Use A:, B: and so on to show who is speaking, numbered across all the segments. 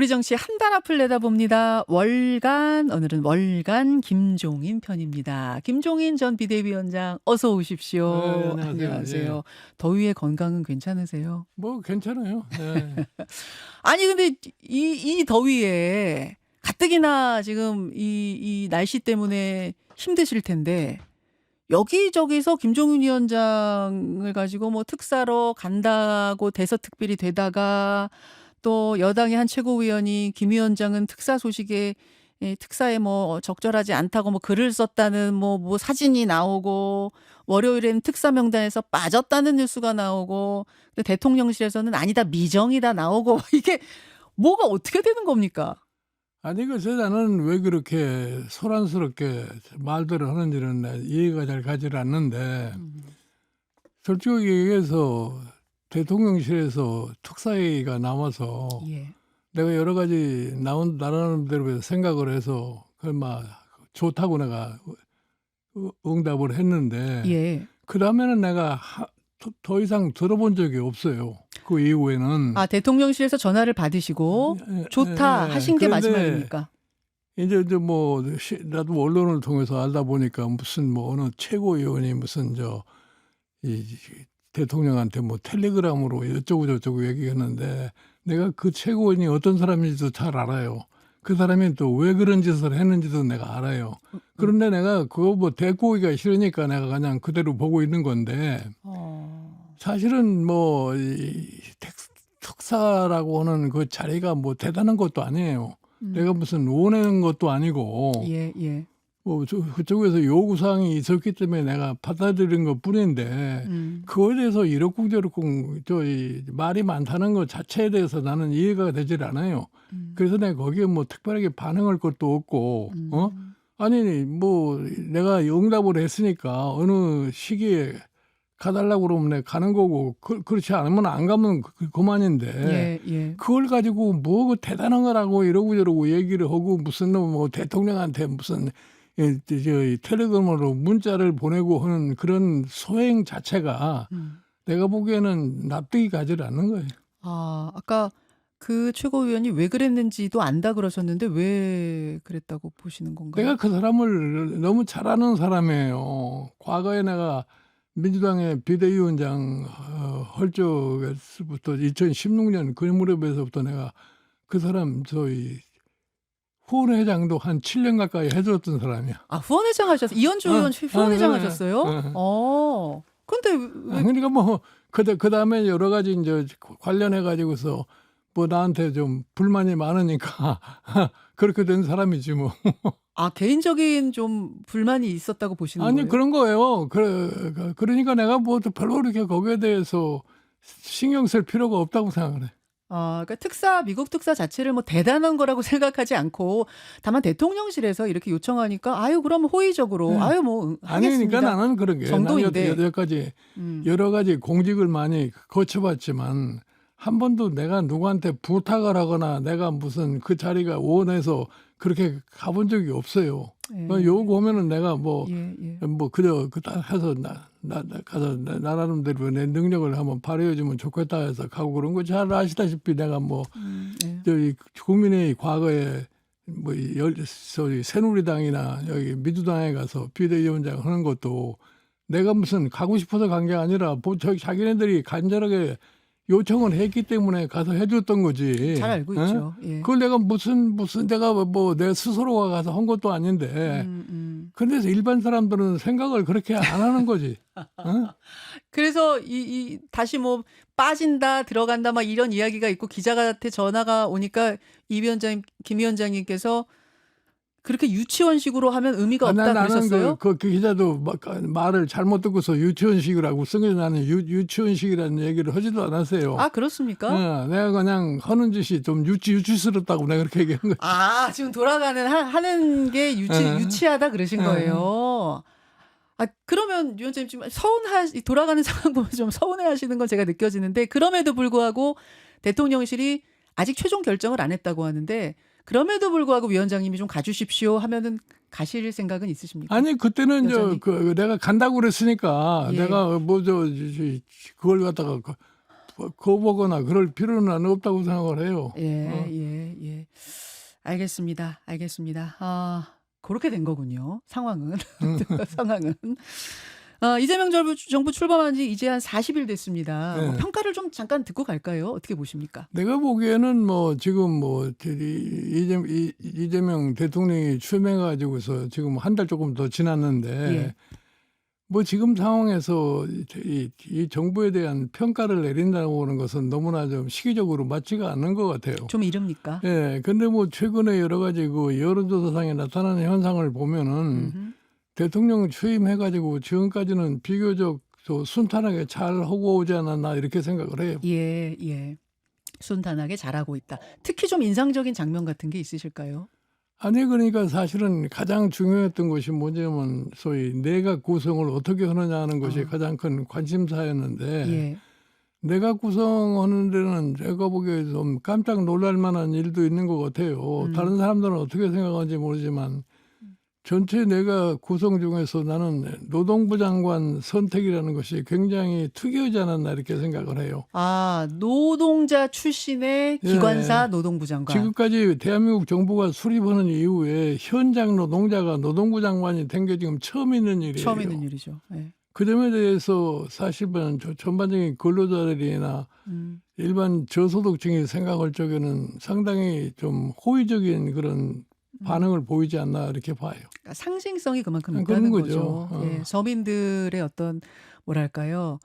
A: 우리 정치 한 달 앞을 내다봅니다. 월간, 오늘은 월간 김종인 편입니다. 김종인 전 비대위원장 어서
B: 네,
A: 오십시오.
B: 안녕하세요.
A: 안녕하세요.
B: 예.
A: 더위에 건강은 괜찮으세요?
B: 뭐 괜찮아요. 네.
A: 아니 근데 이 더위에 가뜩이나 지금 이 날씨 때문에 힘드실 텐데 여기저기서 김종인 위원장을 가지고 뭐 특사로 간다고 대서특필이 되다가 또 여당의 한 최고위원이 김 위원장은 특사 소식에 특사에 뭐 적절하지 않다고 뭐 글을 썼다는 뭐 사진이 나오고 월요일엔 특사 명단에서 빠졌다는 뉴스가 나오고 근데 대통령실에서는 아니다 미정이다 나오고 이게 뭐가 어떻게 되는 겁니까?
B: 아니 글쎄 나는 왜 그렇게 소란스럽게 말들을 하는지는 이해가 잘 가지 않는데 솔직히 얘기해서 대통령실에서 특사회의가 나와서
A: 예.
B: 내가 여러 가지 나라는 대로 생각을 해서 그걸 막 좋다고 내가 응답을 했는데
A: 예.
B: 그 다음에는 내가 더 이상 들어본 적이 없어요. 그 이후에는.
A: 아 대통령실에서 전화를 받으시고 좋다 하신 게
B: 그런데
A: 마지막입니까?
B: 이제 뭐 나도 언론을 통해서 알다 보니까 무슨 뭐 어느 최고위원이 무슨 이 대통령한테 뭐 텔레그램으로 어쩌고 저쩌고 얘기했는데 내가 그 최고위원이 어떤 사람인지도 잘 알아요. 그 사람이 또 왜 그런 짓을 했는지도 내가 알아요. 그런데 내가 그거 뭐 대꾸기가 싫으니까 내가 그냥 그대로 보고 있는 건데 사실은 뭐 특사라고 하는 그 자리가 뭐 대단한 것도 아니에요. 내가 무슨 원하는 것도 아니고
A: 예, 예.
B: 뭐 그쪽에서 요구사항이 있었기 때문에 내가 받아들인 것 뿐인데 그거에 대해서 이러쿵저러쿵 말이 많다는 것 자체에 대해서 나는 이해가 되질 않아요. 그래서 내가 거기에 뭐 특별하게 반응할 것도 없고 아니 뭐 내가 응답을 했으니까 어느 시기에 가달라고 그러면 내가 가는 거고 그렇지 않으면 안 가면 그만인데
A: 예, 예.
B: 그걸 가지고 뭐 대단한 거라고 이러고 저러고 얘기를 하고 무슨 뭐 대통령한테 무슨 텔레그램으로 문자를 보내고 하는 그런 소행 자체가 내가 보기에는 납득이 가지 않는 거예요.
A: 아, 아까 그 최고위원이 왜 그랬는지도 안다 그러셨는데 왜 그랬다고 보시는 건가요?
B: 내가 그 사람을 너무 잘 아는 사람이에요. 과거에 내가 민주당의 비대위원장 할 적에서부터 2016년 그 무렵에서부터 내가 그 사람 후원회장도 한 7년 가까이 해줬던 사람이야.
A: 아, 후원회장 하셨어요? 이현주 의원 후원회장
B: 네,
A: 하셨어요?
B: 네.
A: 근데 왜
B: 그러니까 뭐 그다음에 여러 가지 이제 관련해 가지고서 뭐 나한테 좀 불만이 많으니까 그렇게 된 사람이지 뭐.
A: 아, 개인적인 좀 불만이 있었다고 보시는
B: 아니
A: 거예요?
B: 그런 거예요. 그러니까 내가 뭐 별로 그렇게 거기에 대해서 신경 쓸 필요가 없다고 생각을 해.
A: 아, 그러니까 미국 특사 자체를 뭐 대단한 거라고 생각하지 않고 다만 대통령실에서 이렇게 요청하니까 아유 그럼 호의적으로 아유 뭐
B: 아니니까
A: 하겠습니다.
B: 나는 그런 게
A: 정도인데.
B: 여러 가지 공직을 많이 거쳐봤지만 한 번도 내가 누구한테 부탁을 하거나 내가 무슨 그 자리가 원해서 그렇게 가본 적이 없어요.
A: 예.
B: 요거면은 내가 뭐
A: 예.
B: 그저 해서 가서 나 나름대로 내 능력을 한번 발휘해주면 좋겠다 해서 가고 그런 거 잘 아시다시피 내가 뭐
A: 예.
B: 저희 국민의 과거에 뭐 새누리당이나 여기 민주당에 가서 비대위원장 하는 것도 내가 무슨 가고 싶어서 간 게 아니라 자기네들이 간절하게 요청을 했기 때문에 가서 해줬던 거지.
A: 잘 알고
B: 어?
A: 있죠. 예.
B: 그걸 내가 무슨 내가 뭐 내 스스로가 가서 한 것도 아닌데. 그런데 일반 사람들은 생각을 그렇게 안 하는 거지. 어?
A: 그래서 이 다시 뭐 빠진다 들어간다 막 이런 이야기가 있고 기자한테 전화가 오니까 김 위원장님께서 그렇게 유치원식으로 하면 의미가 없다
B: 나는
A: 그러셨어요?
B: 그 기자도 말을 잘못 듣고서 유치원식이라고 쓴 게 나는 유치원식이라는 얘기를 하지도 않았어요.
A: 아, 그렇습니까?
B: 내가 그냥 하는 짓이 좀 유치스럽다고 내가 그렇게 얘기한 거지.
A: 아, 지금 돌아가는 하는 게 유치하다 그러신 거예요. 아, 그러면 위원장님 지금 돌아가는 상황 보면 좀 서운해하시는 건 제가 느껴지는데 그럼에도 불구하고 대통령실이 아직 최종 결정을 안 했다고 하는데 그럼에도 불구하고 위원장님이 좀 가주십시오 하면은 가실 생각은 있으십니까?
B: 아니 그때는
A: 여전히?
B: 내가 간다고 그랬으니까
A: 예.
B: 내가 그걸 갖다가 거부하거나 그럴 필요는 없다고 생각을 해요.
A: 예. 알겠습니다. 알겠습니다. 아, 그렇게 된 거군요. 상황은.
B: 음.
A: 상황은. 이재명 정부 출범한 지 이제 한 40일 됐습니다. 뭐
B: 예.
A: 평가를 좀 잠깐 듣고 갈까요? 어떻게 보십니까?
B: 내가 보기에는 뭐 지금 뭐 이재명 대통령이 취임해가지고서 지금 한 달 조금 더 지났는데
A: 예.
B: 뭐 지금 상황에서 이 정부에 대한 평가를 내린다고 하는 것은 너무나 좀 시기적으로 맞지가 않는 것 같아요.
A: 좀 이릅니까?
B: 예, 근데 뭐 최근에 여러 가지 그 여론조사상에 나타나는 현상을 보면은
A: 음흠.
B: 대통령 취임해가지고 지금까지는 비교적 또 순탄하게 잘 하고 오지 않았나 이렇게 생각을 해요.
A: 예, 예. 순탄하게 잘하고 있다. 특히 좀 인상적인 장면 같은 게 있으실까요?
B: 아니 그러니까 사실은 가장 중요했던 것이 뭐냐면 소위 내각 구성을 어떻게 하느냐 하는 것이 가장 큰 관심사였는데
A: 예.
B: 내각 구성하는 데는 제가 보기에 좀 깜짝 놀랄 만한 일도 있는 것 같아요. 다른 사람들은 어떻게 생각하는지 모르지만 전체 내각 구성 중에서 나는 노동부 장관 선택이라는 것이 굉장히 특이하지 않았나 이렇게 생각을 해요.
A: 아, 노동자 출신의
B: 예.
A: 기관사 노동부 장관.
B: 지금까지 대한민국 정부가 수립하는 이후에 현장 노동자가 노동부 장관이 된 게 지금 처음 있는 일이에요.
A: 처음 있는 일이죠. 예.
B: 그 점에 대해서 사실은 전반적인 근로자들이나 일반 저소득층이 생각할 적에는 상당히 좀 호의적인 그런 반응을 보이지 않나 이렇게 봐요.
A: 그러니까 상징성이 그만큼
B: 그런
A: 있다는
B: 거죠.
A: 거죠. 예, 서민들의 어떤 뭐랄까요,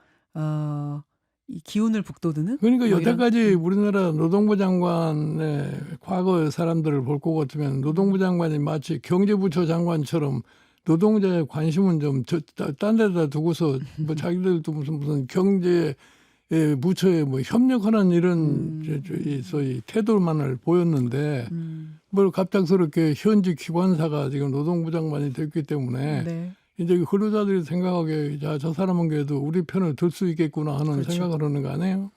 A: 이 기운을 북돋우는
B: 그러니까
A: 뭐 이런.
B: 여태까지 우리나라 노동부 장관의 과거 사람들을 볼 것 같으면 노동부 장관이 마치 경제부처 장관처럼 노동자의 관심은 좀 딴 데다 두고서 뭐 자기들도 무슨 경제 부처에 뭐 협력하는 이런 소위 태도만을 보였는데 뭘 갑작스럽게 현직 기관사가 지금 노동부 장관이 됐기 때문에
A: 네.
B: 이제 근로자들이 생각하기에 저 사람은 그래도 우리 편을 들 수 있겠구나 하는
A: 그렇죠.
B: 생각을 하는 거 아니에요?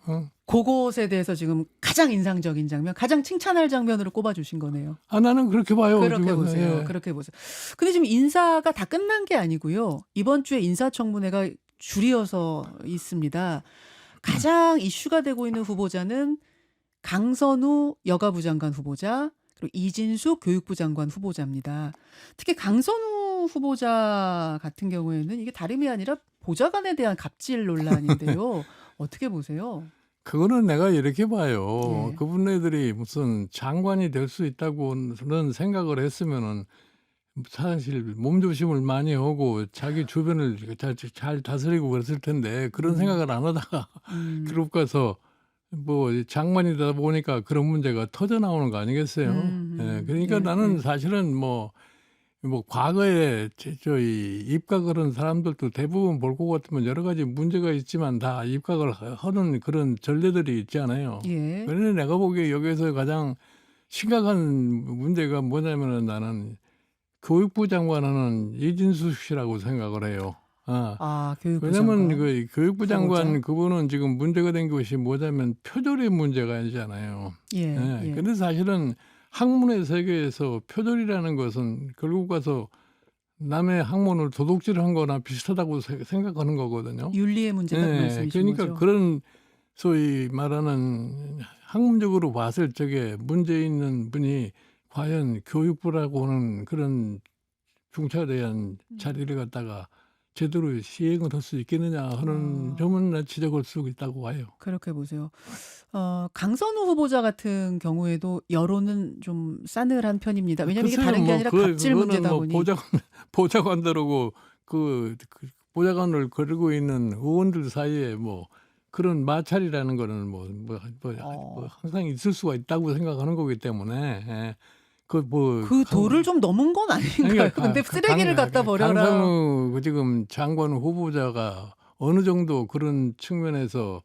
A: 그것에 대해서 지금 가장 인상적인 장면, 가장 칭찬할 장면으로 꼽아주신 거네요.
B: 나는 그렇게 봐요.
A: 그렇게
B: 지금.
A: 보세요.
B: 예.
A: 그렇게 보세요. 근데 지금 인사가 다 끝난 게 아니고요. 이번 주에 인사청문회가 줄이어서 있습니다. 가장 이슈가 되고 있는 후보자는 강선우 여가부 장관 후보자, 그리고 이진수 교육부 장관 후보자입니다. 특히 강선우 후보자 같은 경우에는 이게 다름이 아니라 보좌관에 대한 갑질 논란인데요. 어떻게 보세요?
B: 그거는 내가 이렇게 봐요.
A: 예.
B: 그분네들이 무슨 장관이 될 수 있다고는 생각을 했으면은 사실 몸조심을 많이 하고 자기 주변을 잘 다스리고 그랬을 텐데 그런 생각을 안 하다가 그룹 가서 뭐 장관이다 보니까 그런 문제가 터져 나오는 거 아니겠어요? 예, 그러니까
A: 예,
B: 나는
A: 예.
B: 사실은 뭐 과거에 저희 입각을 한 사람들도 대부분 볼 것 같으면 여러 가지 문제가 있지만 다 입각을 하는 그런 전례들이 있잖아요.
A: 예.
B: 그런데 내가 보기에 여기서 가장 심각한 문제가 뭐냐면은 나는 교육부 장관은 이진수 씨라고 생각을 해요.
A: 교육부
B: 왜냐면
A: 장관.
B: 그 교육부 장관
A: 후보자.
B: 그분은 지금 문제가 된 것이 뭐냐면 표절의 문제가 아니잖아요.
A: 예.
B: 예.
A: 예.
B: 근데 사실은 학문의 세계에서 표절이라는 것은 결국 가서 남의 학문을 도둑질한 거나 비슷하다고 생각하는 거거든요.
A: 윤리의 문제다 그 말씀이신
B: 그러니까
A: 거죠?
B: 그런 소위 말하는 학문적으로 봤을 적에 문제 있는 분이 과연 교육부라고 하는 그런 중차대한 자리를 갖다가 제대로 시행을 할 수 있겠느냐 하는 점은 난 지적할 수 있다고 봐요.
A: 그렇게 보세요. 강선우 후보자 같은 경우에도 여론은 좀 싸늘한 편입니다. 왜냐하면 이게
B: 글쎄요,
A: 다른 게
B: 뭐
A: 아니라 갑질
B: 그거는
A: 문제다
B: 뭐
A: 보니.
B: 보좌관들하고 그 보좌관을 거르고 있는 의원들 사이에 뭐 그런 마찰이라는 거는 뭐 항상 있을 수가 있다고 생각하는 거기 때문에
A: 그 도를 좀 넘은 건 아닌가요? 근데 쓰레기를 갖다 버려라.
B: 강상우 지금 장관 후보자가 어느 정도 그런 측면에서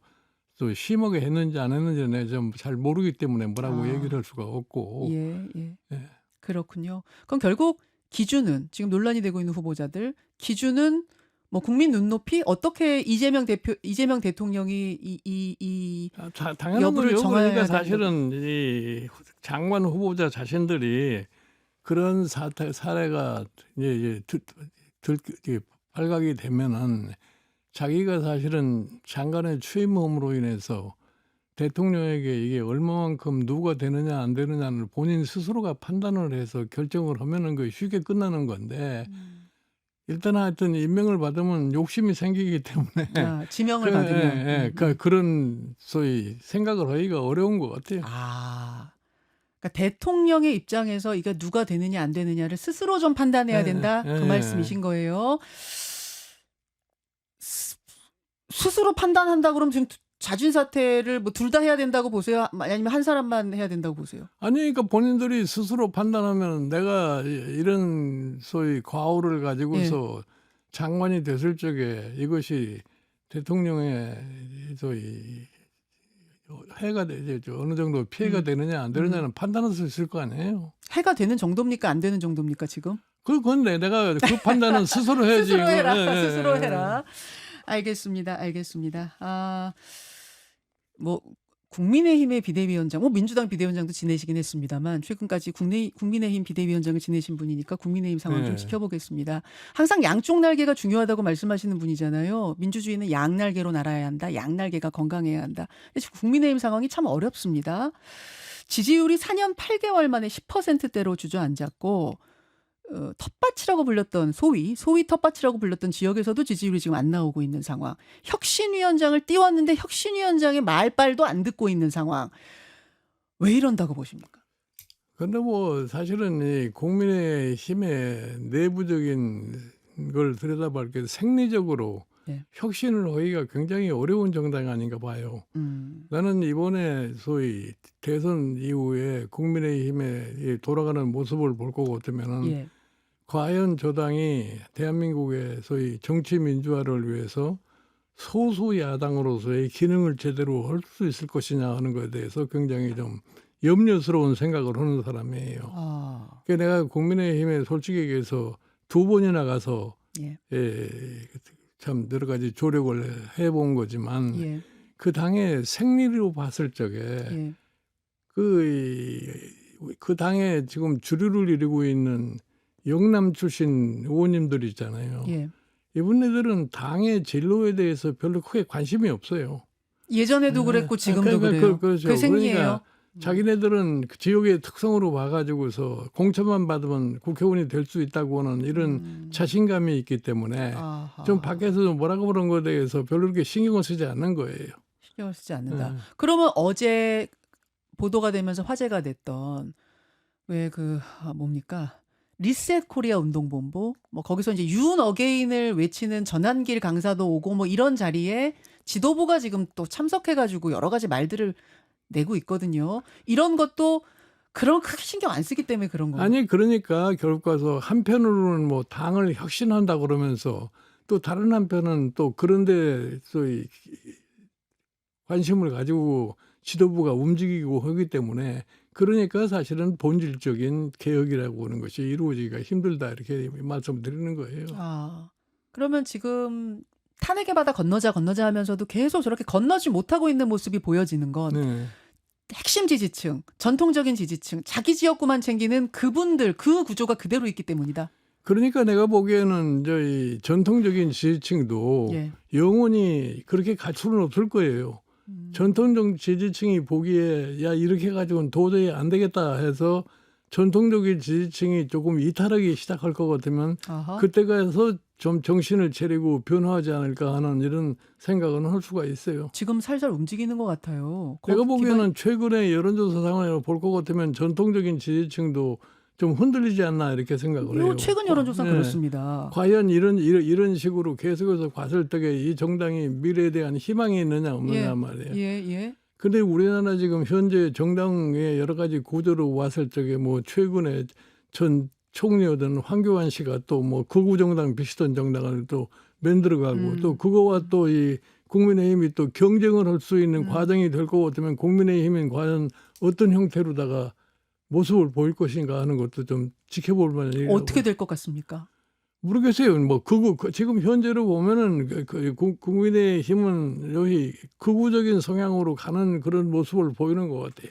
B: 또 심하게 했는지 안 했는지는 내가 좀 잘 모르기 때문에 뭐라고 얘기를 할 수가 없고.
A: 예, 예.
B: 예.
A: 그렇군요. 그럼 결국 기준은 지금 논란이 되고 있는 후보자들 기준은 뭐 국민 눈높이 어떻게 이재명 대통령이 이
B: 당연한
A: 여부를
B: 거죠.
A: 정해야
B: 그러니까
A: 된다고.
B: 사실은 이 장관 후보자 자신들이 그런 사례가 이제 발각이 되면은 자기가 사실은 장관의 취임음으로 인해서 대통령에게 이게 얼마만큼 누가 되느냐 안 되느냐를 본인 스스로가 판단을 해서 결정을 하면은 그 쉽게 끝나는 건데 일단 하여튼 임명을 받으면 욕심이 생기기 때문에
A: 아, 지명을
B: 그,
A: 받으면.
B: 그런 소위 생각을 하기가 어려운 것 같아요.
A: 아. 그러니까 대통령의 입장에서 이게 누가 되느냐 안 되느냐를 스스로 좀 판단해야 된다. 그 말씀이신 거예요. 스스로 판단한다 그러면 지금 자진 사퇴를 뭐 둘 다 해야 된다고 보세요? 아니면 한 사람만 해야 된다고 보세요?
B: 아니 그러니까 본인들이 스스로 판단하면 내가 이런 소위 과오를 가지고서 장관이 됐을 적에 이것이 대통령의 소위 해가 되죠. 어느 정도 피해가 되느냐 안 되느냐는 판단할 수 있을 거 아니에요.
A: 해가 되는 정도입니까? 안 되는 정도입니까 지금?
B: 그건 내가 그 판단은 스스로 해야지.
A: 스스로 해라.
B: 예, 예,
A: 스스로
B: 예.
A: 해라. 알겠습니다. 알겠습니다. 아, 뭐 국민의힘의 비대위원장, 뭐 민주당 비대위원장도 지내시긴 했습니다만 최근까지 국민의힘 비대위원장을 지내신 분이니까 국민의힘 상황 좀
B: 네.
A: 지켜보겠습니다. 항상 양쪽 날개가 중요하다고 말씀하시는 분이잖아요. 민주주의는 양날개로 날아야 한다. 양날개가 건강해야 한다. 근데 지금 국민의힘 상황이 참 어렵습니다. 지지율이 4년 8개월 만에 10%대로 주저앉았고 텃밭이라고 불렸던 소위 텃밭이라고 불렸던 지역에서도 지지율이 지금 안 나오고 있는 상황. 혁신위원장을 띄웠는데 혁신위원장의 말빨도 안 듣고 있는 상황. 왜 이런다고 보십니까?
B: 근데 뭐 사실은 이 국민의힘의 내부적인 걸 들여다볼 때 생리적으로
A: 네.
B: 혁신을 하기가 굉장히 어려운 정당이 아닌가 봐요. 나는 이번에 소위 대선 이후에 국민의힘의 돌아가는 모습을 볼 것 같으면은
A: 예.
B: 과연 저 당이 대한민국의 소위 정치 민주화를 위해서 소수 야당으로서의 기능을 제대로 할 수 있을 것이냐 하는 것에 대해서 굉장히 좀 염려스러운 생각을 하는 사람이에요.
A: 아,
B: 그러니까 내가 국민의힘에 솔직히 얘기해서 2번이나 가서
A: 예.
B: 참 여러 가지 조력을 해본 거지만
A: 예.
B: 그 당의 생리로 봤을 적에
A: 예.
B: 그 당에 지금 주류를 이루고 있는 영남 출신 의원님들 있잖아요.
A: 예.
B: 이분들은 당의 진로에 대해서 별로 크게 관심이 없어요.
A: 예전에도 그랬고 지금도 그래요.
B: 그렇죠.
A: 그게 생리예요.
B: 그러니까 자기네들은 그 지역의 특성으로 봐가지고서 공천만 받으면 국회의원이 될 수 있다고 하는 이런 자신감이 있기 때문에
A: 아하.
B: 좀 밖에서 뭐라고 그런 것에 대해서 별로 그렇게 신경을 쓰지 않는 거예요.
A: 신경을 쓰지 않는다.
B: 네.
A: 그러면 어제 보도가 되면서 화제가 됐던 왜 뭡니까? 리셋 코리아 운동본부 뭐 거기서 이제 윤 어게인을 외치는 전한길 강사도 오고 뭐 이런 자리에 지도부가 지금 또 참석해가지고 여러 가지 말들을 내고 있거든요. 이런 것도 그런 크게 신경 안 쓰기 때문에 그런 거예요.
B: 아니 그러니까 결국 가서 한편으로는 뭐 당을 혁신한다 그러면서 또 다른 한편은 또 그런데 소위 관심을 가지고 지도부가 움직이고 하기 때문에 그러니까 사실은 본질적인 개혁이라고 하는 것이 이루어지기가 힘들다 이렇게 말씀드리는 거예요.
A: 아, 그러면 지금 탄핵의 바다 건너자 하면서도 계속 저렇게 건너지 못하고 있는 모습이 보여지는 건
B: 네.
A: 핵심 지지층, 전통적인 지지층, 자기 지역구만 챙기는 그분들 그 구조가 그대로 있기 때문이다.
B: 그러니까 내가 보기에는 저희 전통적인 지지층도
A: 예.
B: 영원히 그렇게 갈 수는 없을 거예요. 전통적 지지층이 보기에 야 이렇게 가지고는 도저히 안 되겠다 해서 전통적인 지지층이 조금 이탈하기 시작할 것 같으면
A: 아하.
B: 그때 가서 좀 정신을 차리고 변화하지 않을까 하는 이런 생각은 할 수가 있어요.
A: 지금 살살 움직이는 것 같아요.
B: 내가 보기에는 최근에 여론조사 상황을 볼 것 같으면 전통적인 지지층도 좀 흔들리지 않나 이렇게 생각을 해요.
A: 최근 여론조사
B: 네.
A: 그렇습니다.
B: 과연 이런 식으로 계속해서 봤을 때에 이 정당이 미래에 대한 희망이 있느냐 없느냐 말이에요.
A: 예.
B: 근데 우리나라 지금 현재 정당의 여러 가지 구조로 왔을 적에 뭐 최근에 전 총리였던 황교안 씨가 또 뭐 극우 정당 비슷한 정당을 또 만들어가고 또 그거와 또 이 국민의힘이 또 경쟁을 할 수 있는 과정이 될 것 같으면 국민의힘은 과연 어떤 형태로다가 모습을 보일 것인가 하는 것도 좀 지켜볼 만한 일이라고.
A: 어떻게 될 것 같습니까?
B: 모르겠어요. 뭐 지금 현재로 보면은 국민의힘은 여기 극우적인 성향으로 가는 그런 모습을 보이는 것 같아요.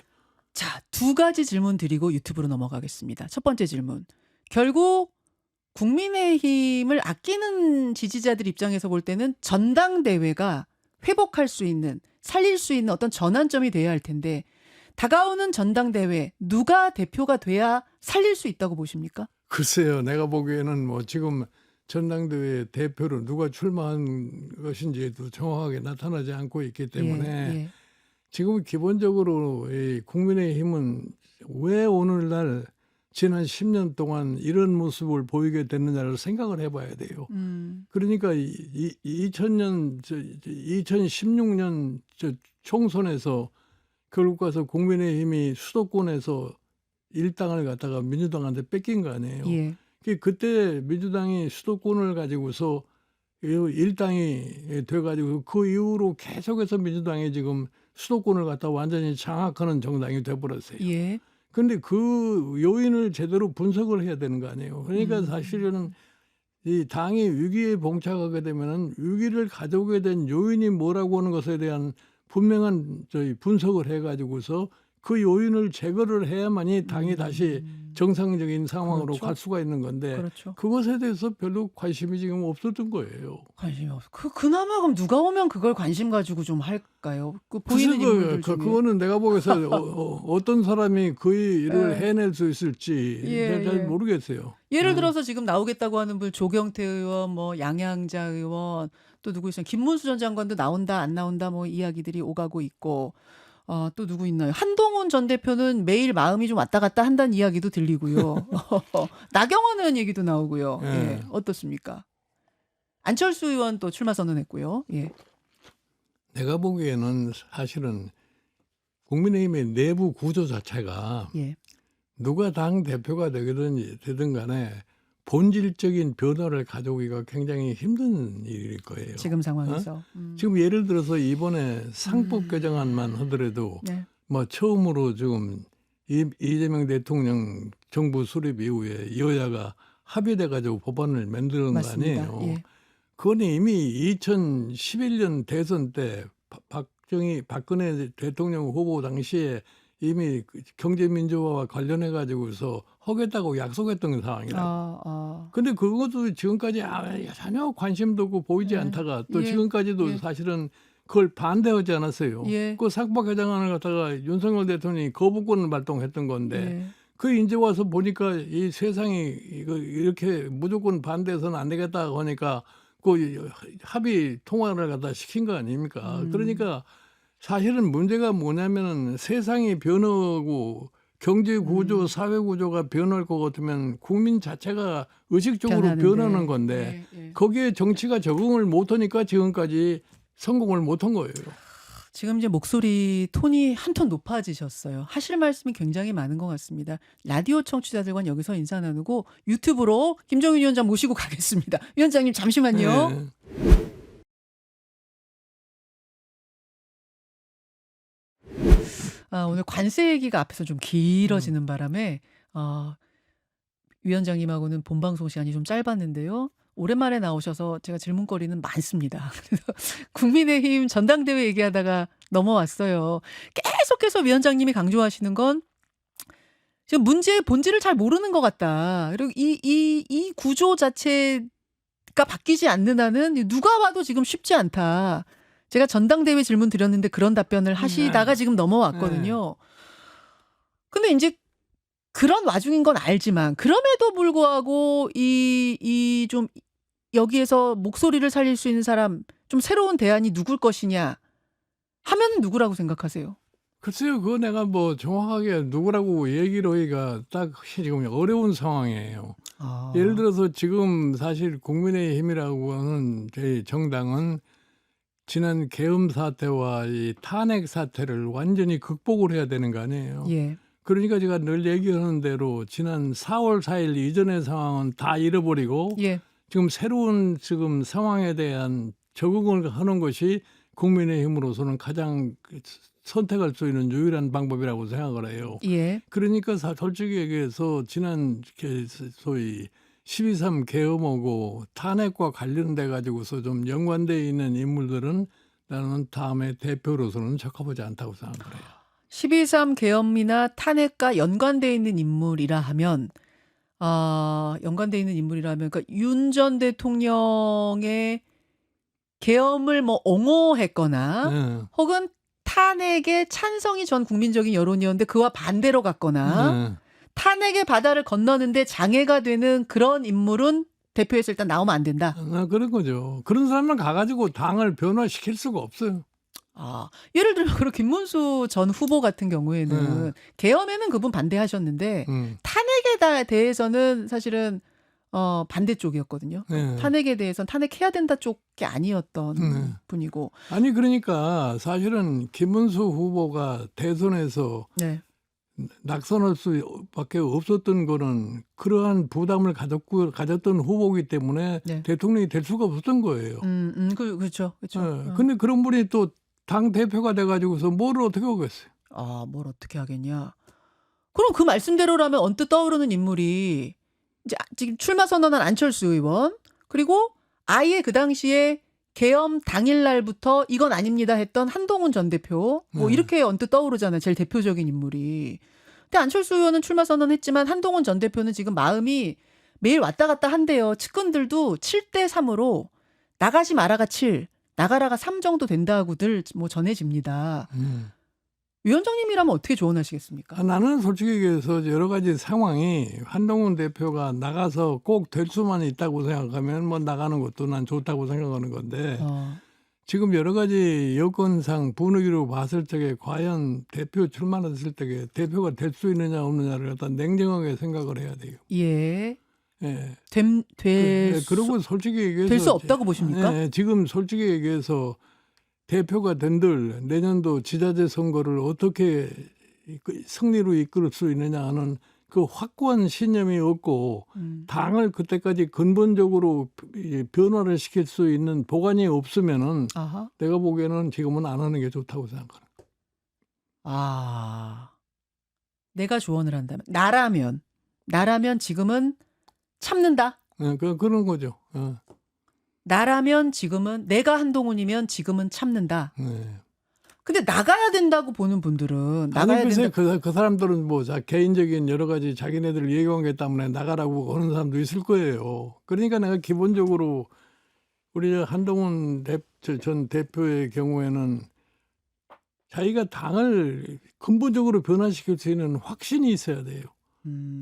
A: 자, 두 가지 질문 드리고 유튜브로 넘어가겠습니다. 첫 번째 질문. 결국 국민의힘을 아끼는 지지자들 입장에서 볼 때는 전당대회가 회복할 수 있는 살릴 수 있는 어떤 전환점이 돼야 할 텐데 다가오는 전당대회 누가 대표가 돼야 살릴 수 있다고 보십니까?
B: 글쎄요, 내가 보기에는 뭐 지금 전당대회 대표로 누가 출마한 것인지도 정확하게 나타나지 않고 있기 때문에
A: 예.
B: 지금 기본적으로 이 국민의힘은 왜 오늘날 지난 10년 동안 이런 모습을 보이게 됐느냐를 생각을 해봐야 돼요. 그러니까 2000년, 2016년 총선에서 결국 가서 국민의힘이 수도권에서 일당을 갖다가 민주당한테 뺏긴 거 아니에요.
A: 예.
B: 그때 민주당이 수도권을 가지고서 일당이 돼가지고 그 이후로 계속해서 민주당이 지금 수도권을 갖다 완전히 장악하는 정당이 돼버렸어요.
A: 예.
B: 근데 그 요인을 제대로 분석을 해야 되는 거 아니에요. 그러니까 사실은 이 당이 위기에 봉착하게 되면은 위기를 가져오게 된 요인이 뭐라고 하는 것에 대한 분명한 분석을 해가지고서 그 요인을 제거를 해야만이 당이 다시 정상적인 상황으로
A: 그렇죠.
B: 갈 수가 있는 건데
A: 그렇죠.
B: 그것에 대해서 별로 관심이 지금 없었던 거예요.
A: 관심이 없어. 그나마 그럼 누가 오면 그걸 관심 가지고 좀 할까요? 그 보이는 인물들 중에.
B: 그거는 내가 보기에서 어떤 사람이 그 일을
A: 예.
B: 해낼 수 있을지
A: 예,
B: 잘
A: 예.
B: 모르겠어요.
A: 예를 들어서 지금 나오겠다고 하는 분 조경태 의원, 뭐 양양자 의원, 또 누구 있어요? 김문수 전 장관도 나온다 안 나온다 뭐 이야기들이 오가고 있고, 또 누구 있나요? 한동훈 전 대표는 매일 마음이 좀 왔다 갔다 한다는 이야기도 들리고요. 나경원 의원 얘기도 나오고요.
B: 예.
A: 예, 어떻습니까? 안철수 의원 또 출마 선언했고요. 예.
B: 내가 보기에는 사실은 국민의힘의 내부 구조 자체가
A: 예.
B: 누가 당 대표가 되든 간에 본질적인 변화를 가져오기가 굉장히 힘든 일일 거예요.
A: 지금 상황에서.
B: 지금 예를 들어서 이번에 상법 개정안만 하더라도
A: 네.
B: 뭐 처음으로 지금 이재명 대통령 정부 수립 이후에 여야가 합의돼 가지고 법안을 만드는 거
A: 맞습니다.
B: 아니에요.
A: 예.
B: 그건 이미 2011년 대선 때 박근혜 대통령 후보 당시에 이미 경제민주화와 관련해 가지고서 하겠다고 약속했던 상황이라고. 근데 그것도 지금까지 전혀 관심도 없고 보이지
A: 예.
B: 않다가 또
A: 예.
B: 지금까지도
A: 예.
B: 사실은 그걸 반대하지 않았어요.
A: 예.
B: 그 상법 개정안을 갖다가 윤석열 대통령이 거부권을 발동했던 건데
A: 예.
B: 그 이제 와서 보니까 이 세상이 이렇게 무조건 반대해서는 안 되겠다 하니까 그 합의 통화를 갖다 시킨 거 아닙니까? 그러니까 사실은 문제가 뭐냐면은 세상이 변하고 경제 구조, 사회 구조가 변할 것 같으면 국민 자체가 의식적으로 변하는 건데
A: 예. 예.
B: 거기에 정치가 적응을 못하니까 지금까지 성공을 못한 거예요.
A: 지금 이제 목소리 톤이 한 톤 높아지셨어요. 하실 말씀이 굉장히 많은 것 같습니다. 라디오 청취자들과는 여기서 인사 나누고 유튜브로 김종인 위원장 모시고 가겠습니다. 위원장님 잠시만요.
B: 네.
A: 오늘 관세 얘기가 앞에서 좀 길어지는 바람에 위원장님하고는 본방송 시간이 좀 짧았는데요. 오랜만에 나오셔서 제가 질문거리는 많습니다. 그래서 국민의힘 전당대회 얘기하다가 넘어왔어요. 계속해서 위원장님이 강조하시는 건 지금 문제의 본질을 잘 모르는 것 같다. 그리고 이 구조 자체가 바뀌지 않는 한은 누가 봐도 지금 쉽지 않다. 제가 전당대회 질문 드렸는데 그런 답변을 하시다가 지금 넘어왔거든요. 근데 이제 그런 와중인 건 알지만 그럼에도 불구하고 이 좀 여기에서 목소리를 살릴 수 있는 사람 좀 새로운 대안이 누굴 것이냐 하면은 누구라고 생각하세요?
B: 글쎄요, 그거 내가 뭐 정확하게 누구라고 얘기를 하기가 딱 지금 어려운 상황이에요. 예를 들어서 지금 사실 국민의힘이라고 하는 저희 정당은 지난 계엄 사태와 이 탄핵 사태를 완전히 극복을 해야 되는 거 아니에요.
A: 예.
B: 그러니까 제가 늘 얘기하는 대로 지난 4월 4일 이전의 상황은 다 잃어버리고
A: 예.
B: 지금 새로운 지금 상황에 대한 적응을 하는 것이 국민의힘으로서는 가장 선택할 수 있는 유일한 방법이라고 생각을 해요.
A: 예.
B: 그러니까 솔직히 얘기해서 지난 소위 12.3 계엄하고 탄핵과 관련돼 가지고서 좀 연관돼 있는 인물들은 나는 다음에 대표로서는 적합하지 않다고 생각을 해요.
A: 12.3 계엄이나 탄핵과 연관돼 있는 인물이라 하면 연관돼 있는 인물이라면 그러니까 윤 전 대통령의 계엄을 뭐 옹호했거나
B: 네.
A: 혹은 탄핵에 찬성이 전 국민적인 여론이었는데 그와 반대로 갔거나 탄핵의 바다를 건너는데 장애가 되는 그런 인물은 대표에서 일단 나오면 안 된다.
B: 그런 거죠. 그런 사람만 가가지고 당을 변화시킬 수가 없어요.
A: 예를 들면 그런 김문수 전 후보 같은 경우에는 계엄에는 그분 반대하셨는데 탄핵에 대해서는 사실은 반대쪽이었거든요. 탄핵에 대해서는 탄핵해야 된다 쪽이 아니었던 분이고.
B: 아니 그러니까 사실은 김문수 후보가 대선에서
A: 네.
B: 낙선할 수밖에 없었던 거는 그러한 부담을 가졌던 후보이기 때문에
A: 네.
B: 대통령이 될 수가 없었던 거예요.
A: 그렇죠.
B: 근데 그런 분이 또 당 대표가 돼가지고서 뭘 어떻게 하겠어요?
A: 뭘 어떻게 하겠냐. 그럼 그 말씀대로라면 언뜻 떠오르는 인물이 이제 지금 출마 선언한 안철수 의원, 그리고 아예 그 당시에 계엄 당일날부터 이건 아닙니다 했던 한동훈 전 대표, 뭐 이렇게 언뜻 떠오르잖아요. 제일 대표적인 인물이. 근데 안철수 의원은 출마 선언했지만 한동훈 전 대표는 지금 마음이 매일 왔다 갔다 한대요. 측근들도 7대3으로 나가지 마라가 7, 나가라가 3 정도 된다고들 뭐 전해집니다. 위원장님이라면 어떻게 조언하시겠습니까?
B: 나는 솔직히 얘기해서 여러 가지 상황이 한동훈 대표가 나가서 꼭 될 수만 있다고 생각하면 뭐 나가는 것도 난 좋다고 생각하는 건데 지금 여러 가지 여건상 분위기로 봤을 적에 과연 대표 출마했을 적에 대표가 될 수 있느냐 없느냐를 갖다 냉정하게 생각을 해야 돼요.
A: 예.
B: 예.
A: 그리고
B: 솔직히 얘기해서
A: 될 수 없다고 보십니까?
B: 지금 솔직히 얘기해서 대표가 된들 내년도 지자체 선거를 어떻게 승리로 이끌 수 있느냐 하는 그 확고한 신념이 없고 당을 그때까지 근본적으로 변화를 시킬 수 있는 보관이 없으면은 내가 보기에는 지금은 안 하는 게 좋다고 생각합니다.
A: 내가 조언을 한다면 나라면 지금은 참는다.
B: 그런 거죠.
A: 나라면 지금은 내가 한동훈이면 지금은 참는다.
B: 네.
A: 근데 나가야 된다고 보는 분들은
B: 나가야 된다. 그 사람들은 뭐 개인적인 여러 가지 자기네들 얘기한 때문에 나가라고 하는 사람도 있을 거예요. 그러니까 내가 기본적으로 우리 한동훈 전 대표의 경우에는 자기가 당을 근본적으로 변화시킬 수 있는 확신이 있어야 돼요.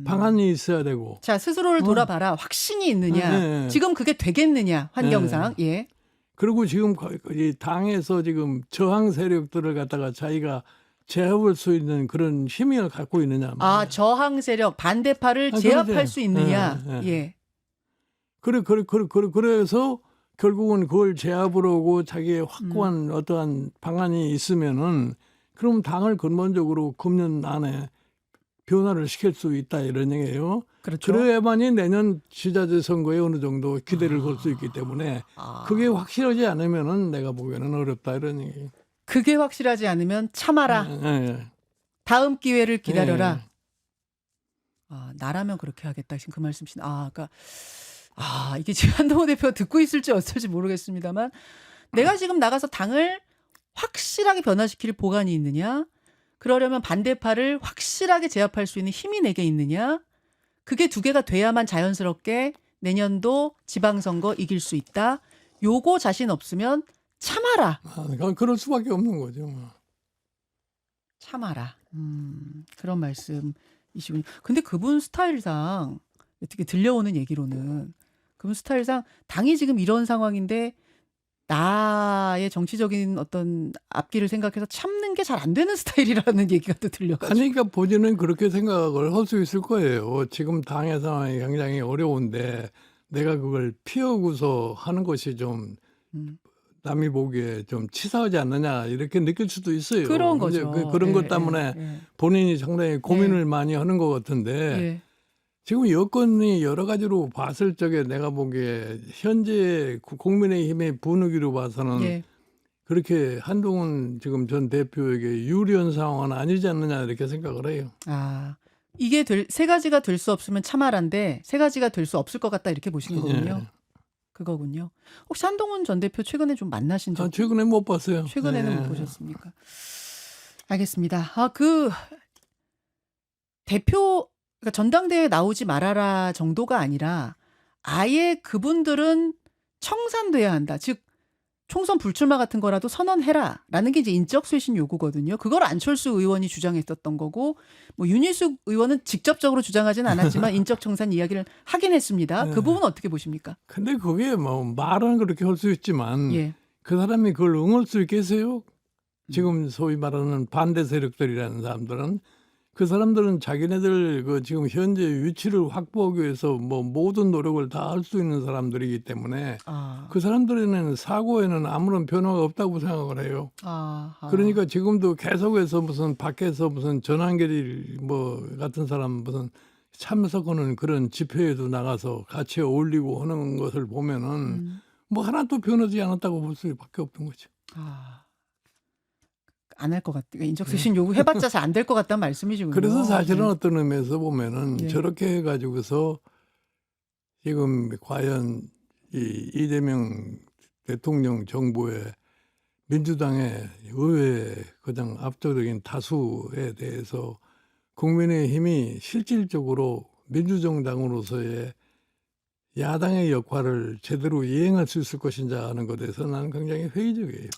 B: 방안이 있어야 되고.
A: 자, 스스로를 돌아봐라. 확신이 있느냐. 지금 그게 되겠느냐. 환경상. 예.
B: 그리고 지금 이 당에서 지금 저항 세력들을 갖다가 자기가 제압할 수 있는 그런 힘을 갖고 있느냐.
A: 저항 세력, 반대파를 제압할 수 있느냐. 예.
B: 그래서 결국은 그걸 제압을 하고 자기의 확고한 어떠한 방안이 있으면은 그럼 당을 근본적으로 금년 안에 변화를 시킬 수 있다 이런 얘기예요.
A: 그렇죠.
B: 그래야만이 내년 지자체 선거에 어느 정도 기대를 걸 수 있기 때문에 그게 확실하지 않으면은 내가 보기에는 어렵다 이런 얘기예요.
A: 그게 확실하지 않으면 참아라. 다음 기회를 기다려라. 나라면 그렇게 하겠다. 지금 그 말씀이신. 그러니까 이게 지금 한동훈 대표가 듣고 있을지 어떨지 모르겠습니다만 내가 지금 나가서 당을 확실하게 변화시킬 보관이 있느냐? 그러려면 반대파를 확실하게 제압할 수 있는 힘이 내게 있느냐? 그게 두 개가 돼야만 자연스럽게 내년도 지방선거 이길 수 있다. 요거 자신 없으면 참아라.
B: 그럴 수밖에 없는 거죠.
A: 참아라. 그런 말씀이시군요. 근데 그분 스타일상 어떻게 들려오는 얘기로는 그분 스타일상 당이 지금 이런 상황인데 나의 정치적인 어떤 앞길을 생각해서 참는 게 잘 안 되는 스타일이라는 얘기가 또 들려가지고.
B: 그러니까 본인은 그렇게 생각을 할 수 있을 거예요. 지금 당의 상황이 굉장히 어려운데 내가 그걸 피하고서 하는 것이 좀 남이 보기에 좀 치사하지 않느냐 이렇게 느낄 수도 있어요.
A: 그런 거죠.
B: 그런 것 때문에 본인이 상당히 고민을 많이 하는 것 같은데 지금 여건이 여러 가지로 봤을 적에 내가 보기에 현재 국민의힘의 분위기로 봐서는 그렇게 한동훈 지금 전 대표에게 유리한 상황은 아니지 않느냐 이렇게 생각을 해요.
A: 이게 세 가지가 될 수 없으면 참아란데 세 가지가 될 수 없을 것 같다 이렇게 보시는 거군요. 그거군요. 혹시 한동훈 전 대표 최근에 좀 만나신 적?
B: 최근에 못 봤어요.
A: 최근에는 못 보셨습니까? 알겠습니다. 그 대표 그러니까 전당대회에 나오지 말아라 정도가 아니라 아예 그분들은 청산돼야 한다. 즉 총선 불출마 같은 거라도 선언해라라는 게 이제 인적 쇄신 요구거든요. 그걸 안철수 의원이 주장했었던 거고 뭐 윤희숙 의원은 직접적으로 주장하진 않았지만 인적 청산 이야기를 하긴 했습니다. 그
B: 네.
A: 부분 어떻게 보십니까?
B: 근데 그게 뭐 말은 그렇게 할 수 있지만
A: 예.
B: 그 사람이 그걸 응할 수 있겠어요? 지금 소위 말하는 반대 세력들이라는 사람들은 그 사람들은 자기네들 그 지금 현재 위치를 확보하기 위해서 뭐 모든 노력을 다 할 수 있는 사람들이기 때문에
A: 아.
B: 그 사람들에는 사고에는 아무런 변화가 없다고 생각을 해요.
A: 아.
B: 그러니까 지금도 계속해서 무슨 밖에서 무슨 전환결이 뭐 같은 사람 무슨 참석하는 그런 집회에도 나가서 같이 어울리고 하는 것을 보면은 뭐 하나도 변하지 않았다고 볼 수밖에 없는 거죠.
A: 아. 안 할 것 같아요. 인적 쇄신 요구 해봤자 잘 안 될 것 같다는 말씀이시군요.
B: 그래서 사실은
A: 네.
B: 어떤 의미에서 보면은
A: 예.
B: 저렇게 해가지고서 지금 과연 이 이재명 대통령 정부의 민주당의 의회 가장 압도적인 다수에 대해서 국민의힘이 실질적으로 민주정당으로서의 야당의 역할을 제대로 이행할 수 있을 것인지 하는 것에 대해서 나는 굉장히 회의적이에요.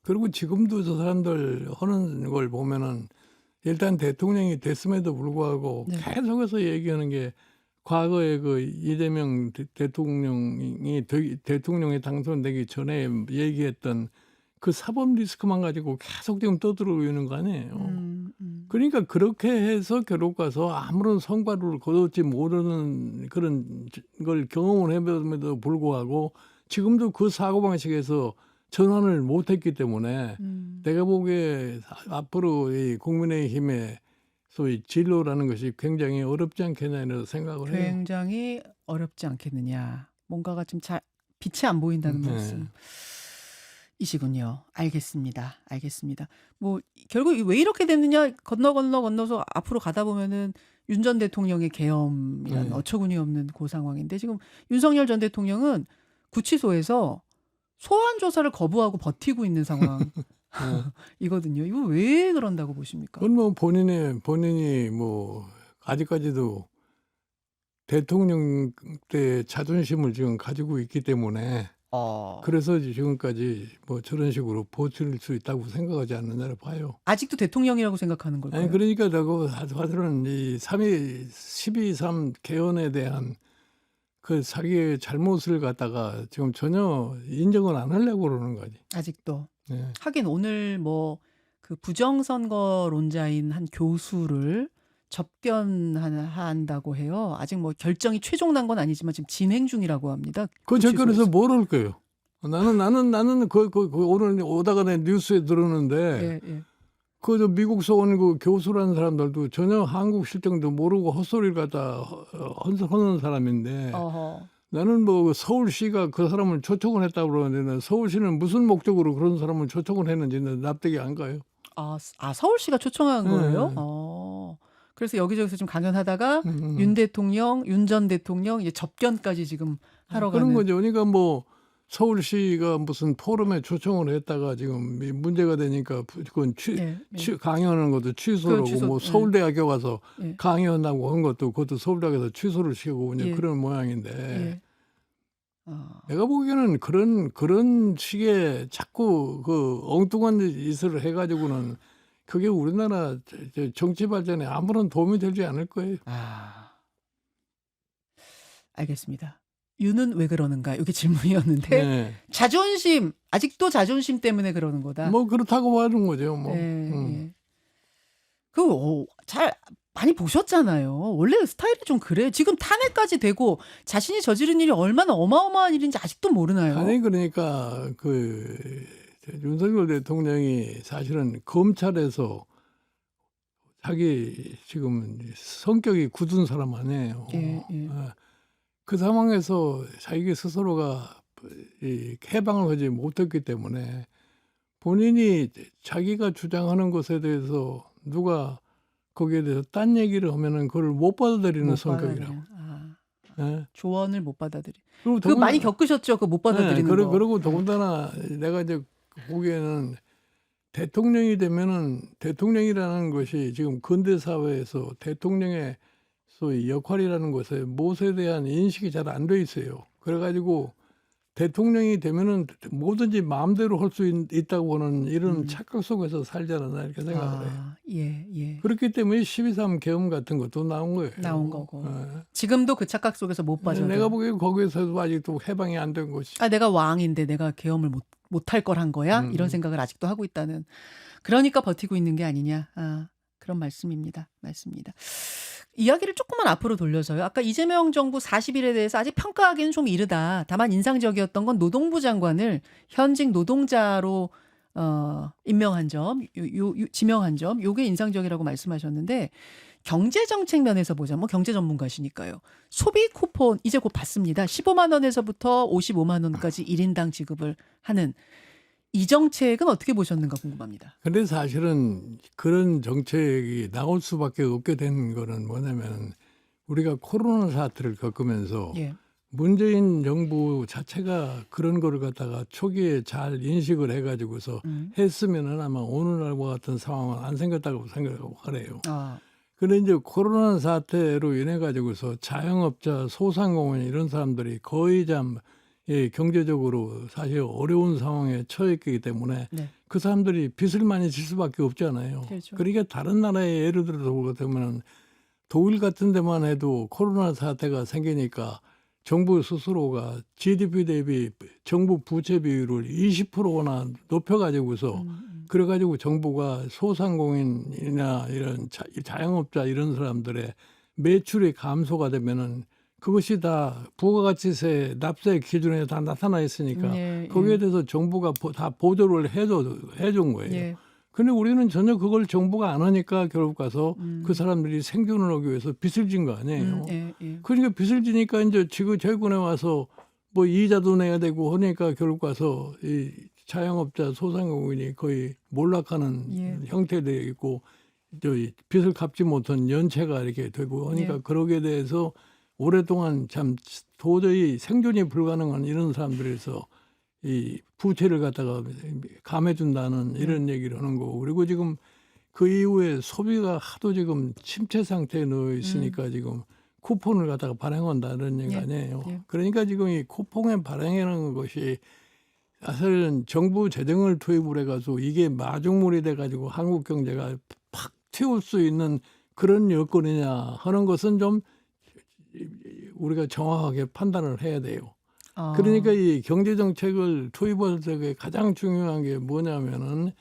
B: 그리고 지금도 저 사람들 하는 걸 보면은 일단 대통령이 됐음에도 불구하고
A: 네.
B: 계속해서 얘기하는 게 과거에 그 이재명 대통령이 당선되기 전에 얘기했던 그 사법 리스크만 가지고 계속 지금 떠들고 있는 거 아니에요. 그러니까 그렇게 해서 결국 가서 아무런 성과를 거뒀지 모르는 그런 걸 경험을 해봄에도 불구하고 지금도 그 사고방식에서 전환을 못했기 때문에 내가 보기에 앞으로 이 국민의힘의 소위 진로라는 것이 굉장히 어렵지 않겠냐 이런 생각을 해요.
A: 굉장히 어렵지 않겠느냐. 뭔가가 좀 잘 빛이 안 보인다는
B: 네.
A: 말씀이시군요. 알겠습니다. 알겠습니다. 뭐 결국 왜 이렇게 됐느냐 건너서 앞으로 가다 보면은 윤 전 대통령의 계엄이라는
B: 네.
A: 어처구니 없는 그 상황인데 지금 윤석열 전 대통령은 구치소에서 소환 조사를 거부하고 버티고 있는 상황이거든요. 이거 왜 그런다고 보십니까?
B: 그건 뭐 본인이 뭐 아직까지도 대통령 때 자존심을 지금 가지고 있기 때문에 그래서 지금까지 뭐 저런 식으로 버틸 수 있다고 생각하지 않느냐를 봐요.
A: 아직도 대통령이라고 생각하는 걸까요?
B: 아니 그러니까 내가 사실은 이 12.3 개헌에 대한 그 자기의 잘못을 갖다가 지금 전혀 인정을 안 하려고 그러는 거지.
A: 아직도.
B: 네.
A: 하긴 오늘 뭐 그 부정선거론자인 한 교수를 접견한다고 해요. 아직 뭐 결정이 최종 난 건 아니지만 지금 진행 중이라고 합니다.
B: 그
A: 구치소에서.
B: 접견에서 뭘 할 거예요? 나는 그 오늘 오다가 내 뉴스에 들었는데
A: 예, 예.
B: 그 저 미국서 온 그 교수라는 사람들도 전혀 한국 실정도 모르고 헛소리를 갖다 하는 사람인데
A: 어허.
B: 나는 뭐 서울시가 그 사람을 초청을 했다고 그러는데 서울시는 무슨 목적으로 그런 사람을 초청을 했는지는 납득이 안 가요.
A: 서울시가 초청한
B: 네.
A: 거예요? 그래서 여기저기서 좀 강연하다가
B: 음.
A: 윤 전 대통령 이제 접견까지 지금 하러
B: 그런
A: 가는.
B: 거죠. 그러니까 뭐 서울시가 무슨 포럼에 초청을 했다가 지금 이 문제가 되니까 그건
A: 예, 예.
B: 강연하는 것도 취소를 하고
A: 취소,
B: 뭐
A: 예.
B: 서울대학교 가서
A: 예.
B: 강연하고 한 것도 그것도 서울대학에서 취소를 시키고 이제
A: 예.
B: 그런 모양인데
A: 예.
B: 내가 보기에는 그런 식의 자꾸 그 엉뚱한 짓을 해가지고는 그게 우리나라 정치 발전에 아무런 도움이 되지 않을 거예요.
A: 알겠습니다. 윤은 왜 그러는가? 이게 질문이었는데
B: 네.
A: 자존심 아직도 자존심 때문에 그러는 거다.
B: 뭐 그렇다고 하는 거죠. 뭐.
A: 예. 잘 많이 보셨잖아요. 원래 스타일이 좀 그래요. 지금 탄핵까지 되고 자신이 저지른 일이 얼마나 어마어마한 일인지 아직도 모르나요?
B: 아니 그러니까 그 윤석열 대통령이 사실은 검찰에서 자기 지금 성격이 굳은 사람 아니에요.
A: 예, 예.
B: 그 상황에서 자기 스스로가 해방을 하지 못했기 때문에 본인이 자기가 주장하는 것에 대해서 누가 거기에 대해서 딴 얘기를 하면은 그걸 못 받아들이는
A: 못
B: 성격이라고. 예.
A: 조언을 못 받아들이.
B: 그리고
A: 그거 많이 겪으셨죠? 그 못 받아들이는 거.
B: 그리고 더군다나 내가 이제 보기에는 대통령이 되면은 대통령이라는 것이 지금 근대 사회에서 대통령의 소위 역할이라는 것에 무엇에 대한 인식이 잘 안 돼 있어요. 그래가지고 대통령이 되면은 뭐든지 마음대로 할 수 있다고 보는 이런 착각 속에서 살지 않았나 이렇게 생각을 해요.
A: 예, 예.
B: 그렇기 때문에 12.3 계엄 같은 것도 나온 거예요.
A: 나온 거고.
B: 예.
A: 지금도 그 착각 속에서 못 빠져도.
B: 내가 보기에 거기에서도 아직도 해방이 안 된 것이.
A: 내가 왕인데 내가 계엄을 못할 걸 한 거야? 이런 생각을 아직도 하고 있다는. 그러니까 버티고 있는 게 아니냐. 그런 말씀입니다. 이야기를 조금만 앞으로 돌려서요. 아까 이재명 정부 40일에 대해서 아직 평가하기는 좀 이르다. 다만 인상적이었던 건 노동부 장관을 현직 노동자로 임명한 점, 지명한 점, 요게 인상적이라고 말씀하셨는데 경제 정책 면에서 보자. 뭐 경제 전문가시니까요. 소비 쿠폰 이제 곧 받습니다. 15만 원에서부터 55만 원까지 1인당 지급을 하는 이 정책은 어떻게 보셨는가 궁금합니다.
B: 근데 사실은 그런 정책이 나올 수밖에 없게 된 거는 뭐냐면 우리가 코로나 사태를 겪으면서
A: 예.
B: 문재인 정부 자체가 그런 거를 갖다가 초기에 잘 인식을 해가지고서 했으면은 아마 오늘날과 같은 상황은 안 생겼다고 생각하고 그래요. 근데 이제 코로나 사태로 인해 가지고서 자영업자, 소상공인 이런 사람들이 거의 경제적으로 사실 어려운 상황에 처했기 때문에
A: 네.
B: 그 사람들이 빚을 많이 질 수밖에 없잖아요.
A: 그렇죠.
B: 그러니까 다른 나라에 예를 들어서 보면 독일 같은 데만 해도 코로나 사태가 생기니까 정부 스스로가 GDP 대비 정부 부채 비율을 20%나 높여가지고서 그래가지고 정부가 소상공인이나 이런 자영업자 이런 사람들의 매출이 감소가 되면은 그것이 다 부가가치세 납세 기준에 다 나타나 있으니까 거기에 대해서 정부가 다 보조를 해준 거예요.
A: 예.
B: 근데 우리는 전혀 그걸 정부가 안 하니까 결국 가서 그 사람들이 생존을 하기 위해서 빚을 진 거 아니에요. 그러니까 빚을 지니까 이제 지금 저희군에 와서 뭐 이자도 내야 되고 하니까 결국 가서 이 자영업자 소상공인이 거의 몰락하는 형태되어 있고 저희 빚을 갚지 못한 연체가 이렇게 되고 하니까 그러게 대해서 오랫동안 참 도저히 생존이 불가능한 이런 사람들에서 이 부채를 갖다가 감해준다는 이런 얘기를 하는 거고 그리고 지금 그 이후에 소비가 하도 지금 침체 상태에 놓여 있으니까 지금 쿠폰을 갖다가 발행한다는 얘기 아니에요. 그러니까 지금 이 쿠폰에 발행하는 것이 사실은 정부 재정을 투입을 해가지고 이게 마중물이 돼가지고 한국 경제가 팍 튀울 수 있는 그런 여건이냐 하는 것은 좀 우리가 정확하게 판단을 해야 돼요. 그러니까 이 경제 정책을 투입할 때 가장 중요한 게 뭐냐면은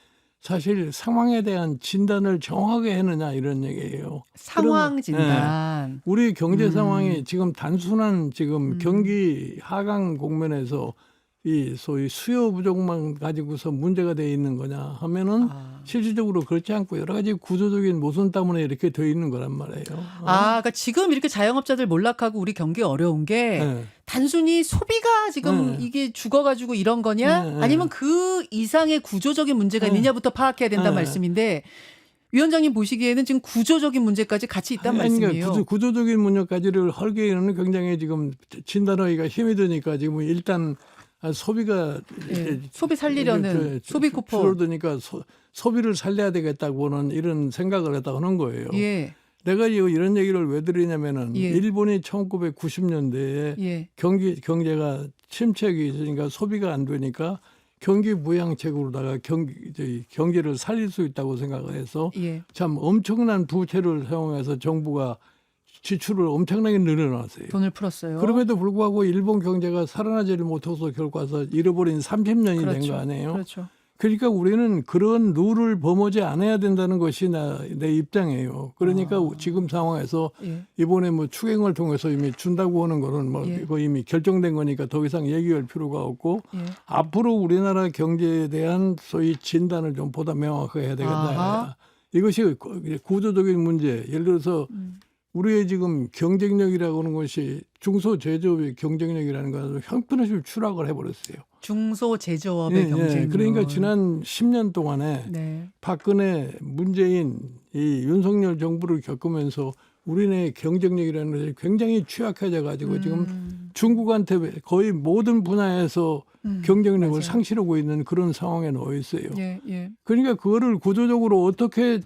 B: 사실 상황에 대한 진단을 정확하게 했느냐 이런 얘기예요.
A: 상황 진단.
B: 우리 경제 상황이 지금 단순한 지금 경기 하강 국면에서 이 소위 수요 부족만 가지고서 문제가 돼 있는 거냐 하면은 실질적으로 그렇지 않고 여러 가지 구조적인 모순 때문에 이렇게 돼 있는 거란 말이에요.
A: 그러니까 지금 이렇게 자영업자들 몰락하고 우리 경기 어려운 게 단순히 소비가 지금 이게 죽어가지고 이런 거냐 아니면 그 이상의 구조적인 문제가 있느냐부터 파악해야 된다는 말씀인데 위원장님 보시기에는 지금 구조적인 문제까지 같이 있다는 말씀이에요.
B: 구조적인 문제까지를 헐기에는 굉장히 지금 진단하기가 힘이 드니까 지금 일단 소비가
A: 소비 살리려는 소비 쿠폰
B: 줄어드니까 소비를 살려야 되겠다고는 이런 생각을 했다 하는 거예요. 내가 이런 얘기를 왜 드리냐면은 일본이 1990년대에 경제가 침체기 있으니까 소비가 안 되니까 경기 부양책으로다가 경제를 살릴 수 있다고 생각을 해서 참 엄청난 부채를 사용해서 정부가 지출을 엄청나게 늘려놨어요.
A: 돈을 풀었어요.
B: 그럼에도 불구하고 일본 경제가 살아나지를 못해서 결국 와서 잃어버린 30년이 된 거 아니에요.
A: 그렇죠.
B: 그러니까 우리는 그런 룰을 범하지 않아야 된다는 것이 내 입장이에요. 그러니까 지금 상황에서 이번에 뭐 추경을 통해서 이미 준다고 하는 거는 뭐 이거 이미 결정된 거니까 더 이상 얘기할 필요가 없고 앞으로 우리나라 경제에 대한 소위 진단을 좀 보다 명확하게 해야 되겠다. 이것이 구조적인 문제. 예를 들어서 우리의 지금 경쟁력이라고 하는 것이 중소제조업의 경쟁력이라는 것은 형편없이 추락을 해버렸어요.
A: 중소제조업의 경쟁력.
B: 그러니까 지난 10년 동안에 박근혜, 문재인, 이 윤석열 정부를 겪으면서 우리네 경쟁력이라는 것이 굉장히 취약해져 가지고 지금 중국한테 거의 모든 분야에서 경쟁력을 상실하고 있는 그런 상황에 놓여 있어요. 그러니까 그거를 구조적으로 어떻게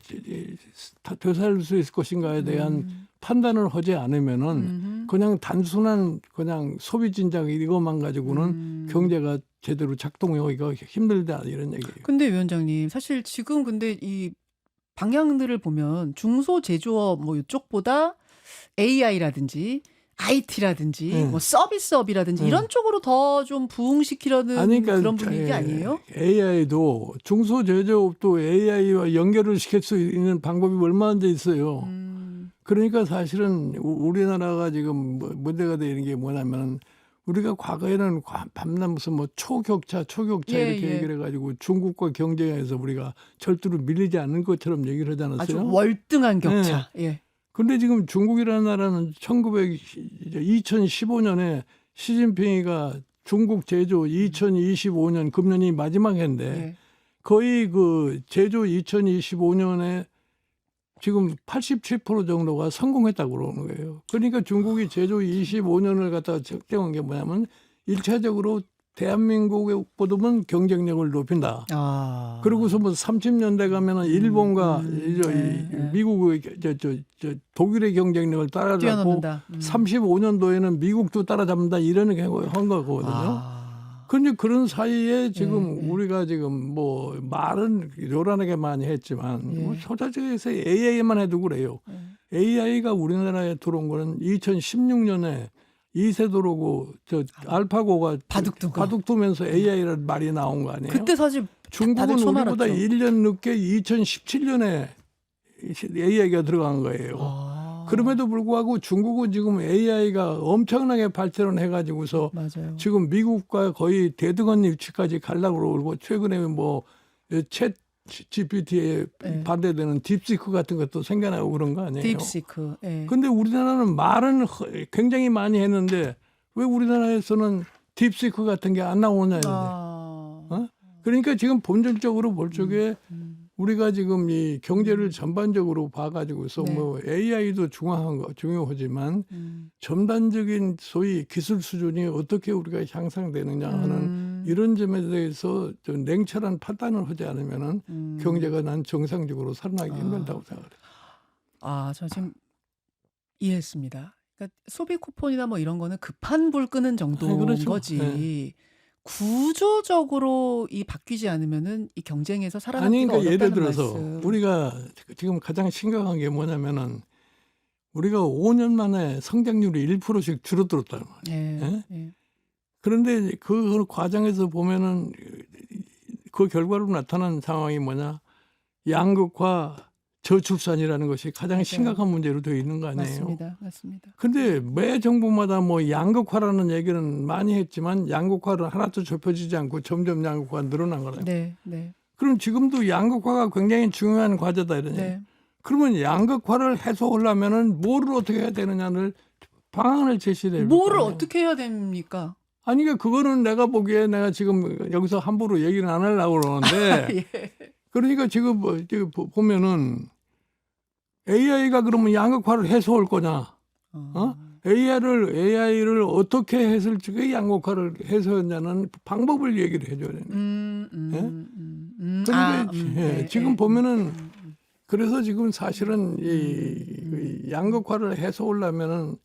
B: 되살릴 수 있을 것인가에 대한 판단을 하지 않으면은 그냥 단순한 그냥 소비 진작 이것만 가지고는 경제가 제대로 작동하기가 힘들다 이런 얘기예요.
A: 근데 위원장님 사실 지금 근데 이 방향들을 보면 중소제조업 뭐 이쪽보다 AI라든지 IT라든지
B: 네.
A: 뭐 서비스업이라든지
B: 네.
A: 이런 쪽으로 더 좀 부응시키려는
B: 아니, 그러니까
A: 그런 분위기 아니에요?
B: AI도 중소제조업도 AI와 연결을 시킬 수 있는 방법이 얼마나 있어요. 그러니까 사실은 우리나라가 지금 문제가 되는 게 뭐냐면 우리가 과거에는 밤낮 무슨 뭐 초격차
A: 예,
B: 이렇게
A: 예.
B: 얘기를 해가지고 중국과 경쟁해서 우리가 절대로 밀리지 않는 것처럼 얘기를 하지
A: 아주
B: 않았어요.
A: 월등한 격차. 예.
B: 근데 지금 중국이라는 나라는 2015년에 시진핑이가 중국 제조 2025년 금년이 마지막 해인데
A: 예.
B: 거의 그 제조 2025년에 지금 87% 정도가 성공했다고 그러는 거예요. 그러니까 중국이 제조 25년을 갖다가 책정한 게 뭐냐면 1차적으로 대한민국보다는 경쟁력을 높인다.
A: 아.
B: 그러고서 뭐 30년대 가면은 일본과 미국의 독일의 경쟁력을 따라잡고
A: 뛰어넘는다.
B: 35년도에는 미국도 따라잡는다 이런 한 거거든요.
A: 아.
B: 근데 그런 사이에 지금 우리가 지금 뭐 말은 요란하게 많이 했지만 뭐 소자적에서 AI만 해도 그래요. AI가 우리나라에 들어온 거는 2016년에 이세돌하고 저 알파고가 바둑 두면서 AI라는 말이 나온 거 아니에요?
A: 그때 사실
B: 중국은
A: 다들 처음
B: 우리보다
A: 알았죠.
B: 1년 늦게 2017년에 AI가 들어간 거예요.
A: 아.
B: 그럼에도 불구하고 중국은 지금 AI가 엄청나게 발전을 해가지고서
A: 맞아요.
B: 지금 미국과 거의 대등한 위치까지 가려고 그러고 최근에 뭐 챗 GPT에 반대되는 딥시크 같은 것도 생겨나고 그런 거 아니에요?
A: 딥시크. 예.
B: 근데 우리나라는 말은 굉장히 많이 했는데 왜 우리나라에서는 딥시크 같은 게 안 나오냐 이런데.
A: 아.
B: 그러니까 지금 본질적으로 볼 적에 우리가 지금 이 경제를 전반적으로 봐가지고서
A: 네.
B: 뭐 AI도 중요하지만 전반적인 소위 기술 수준이 어떻게 우리가 향상되느냐 하는 이런 점에 대해서 좀 냉철한 판단을 하지 않으면은 경제가 난 정상적으로 살아나기 힘들다고 생각해요.
A: 아, 저 지금 이해했습니다. 그러니까 소비 쿠폰이나 뭐 이런 거는 급한 불 끄는 정도인
B: 그렇죠.
A: 거지. 구조적으로 이 바뀌지 않으면은 이 경쟁에서
B: 아니
A: 살아남기가
B: 그러니까 예를
A: 어렵다는
B: 들어서
A: 말씀.
B: 우리가 지금 가장 심각한 게 뭐냐면은 우리가 5년 만에 성장률이 1%씩 줄어들었단 말이에요.
A: 예.
B: 예?
A: 예.
B: 그런데 그 과정에서 보면은 그 결과로 나타난 상황이 뭐냐? 양극화, 저출산이라는 것이 가장
A: 맞아요.
B: 심각한 문제로 되어 있는 거 아니에요?
A: 맞습니다. 맞습니다.
B: 근데 매 정부마다 뭐 양극화라는 얘기는 많이 했지만 양극화를 하나도 좁혀지지 않고 점점 양극화가 늘어난 거예요.
A: 네. 네.
B: 그럼 지금도 양극화가 굉장히 중요한 과제다 이러니.
A: 네.
B: 그러면 양극화를 해소하려면은 뭐를 어떻게 해야 되느냐를 방안을 제시해야 돼요.
A: 뭐를 어떻게 해야 됩니까?
B: 아니 그러니까 그거는 내가 보기에 내가 지금 여기서 함부로 얘기를 안 하려고 그러는데
A: 예.
B: 그러니까 지금 보면은 AI가 그러면 양극화를 해소할 거냐? AI를 어떻게 했을지 그 양극화를 해소했냐는 방법을 얘기를 해줘야 되네. 그러니까 지금 보면은 그래서 지금 사실은 이 양극화를 해소하려면은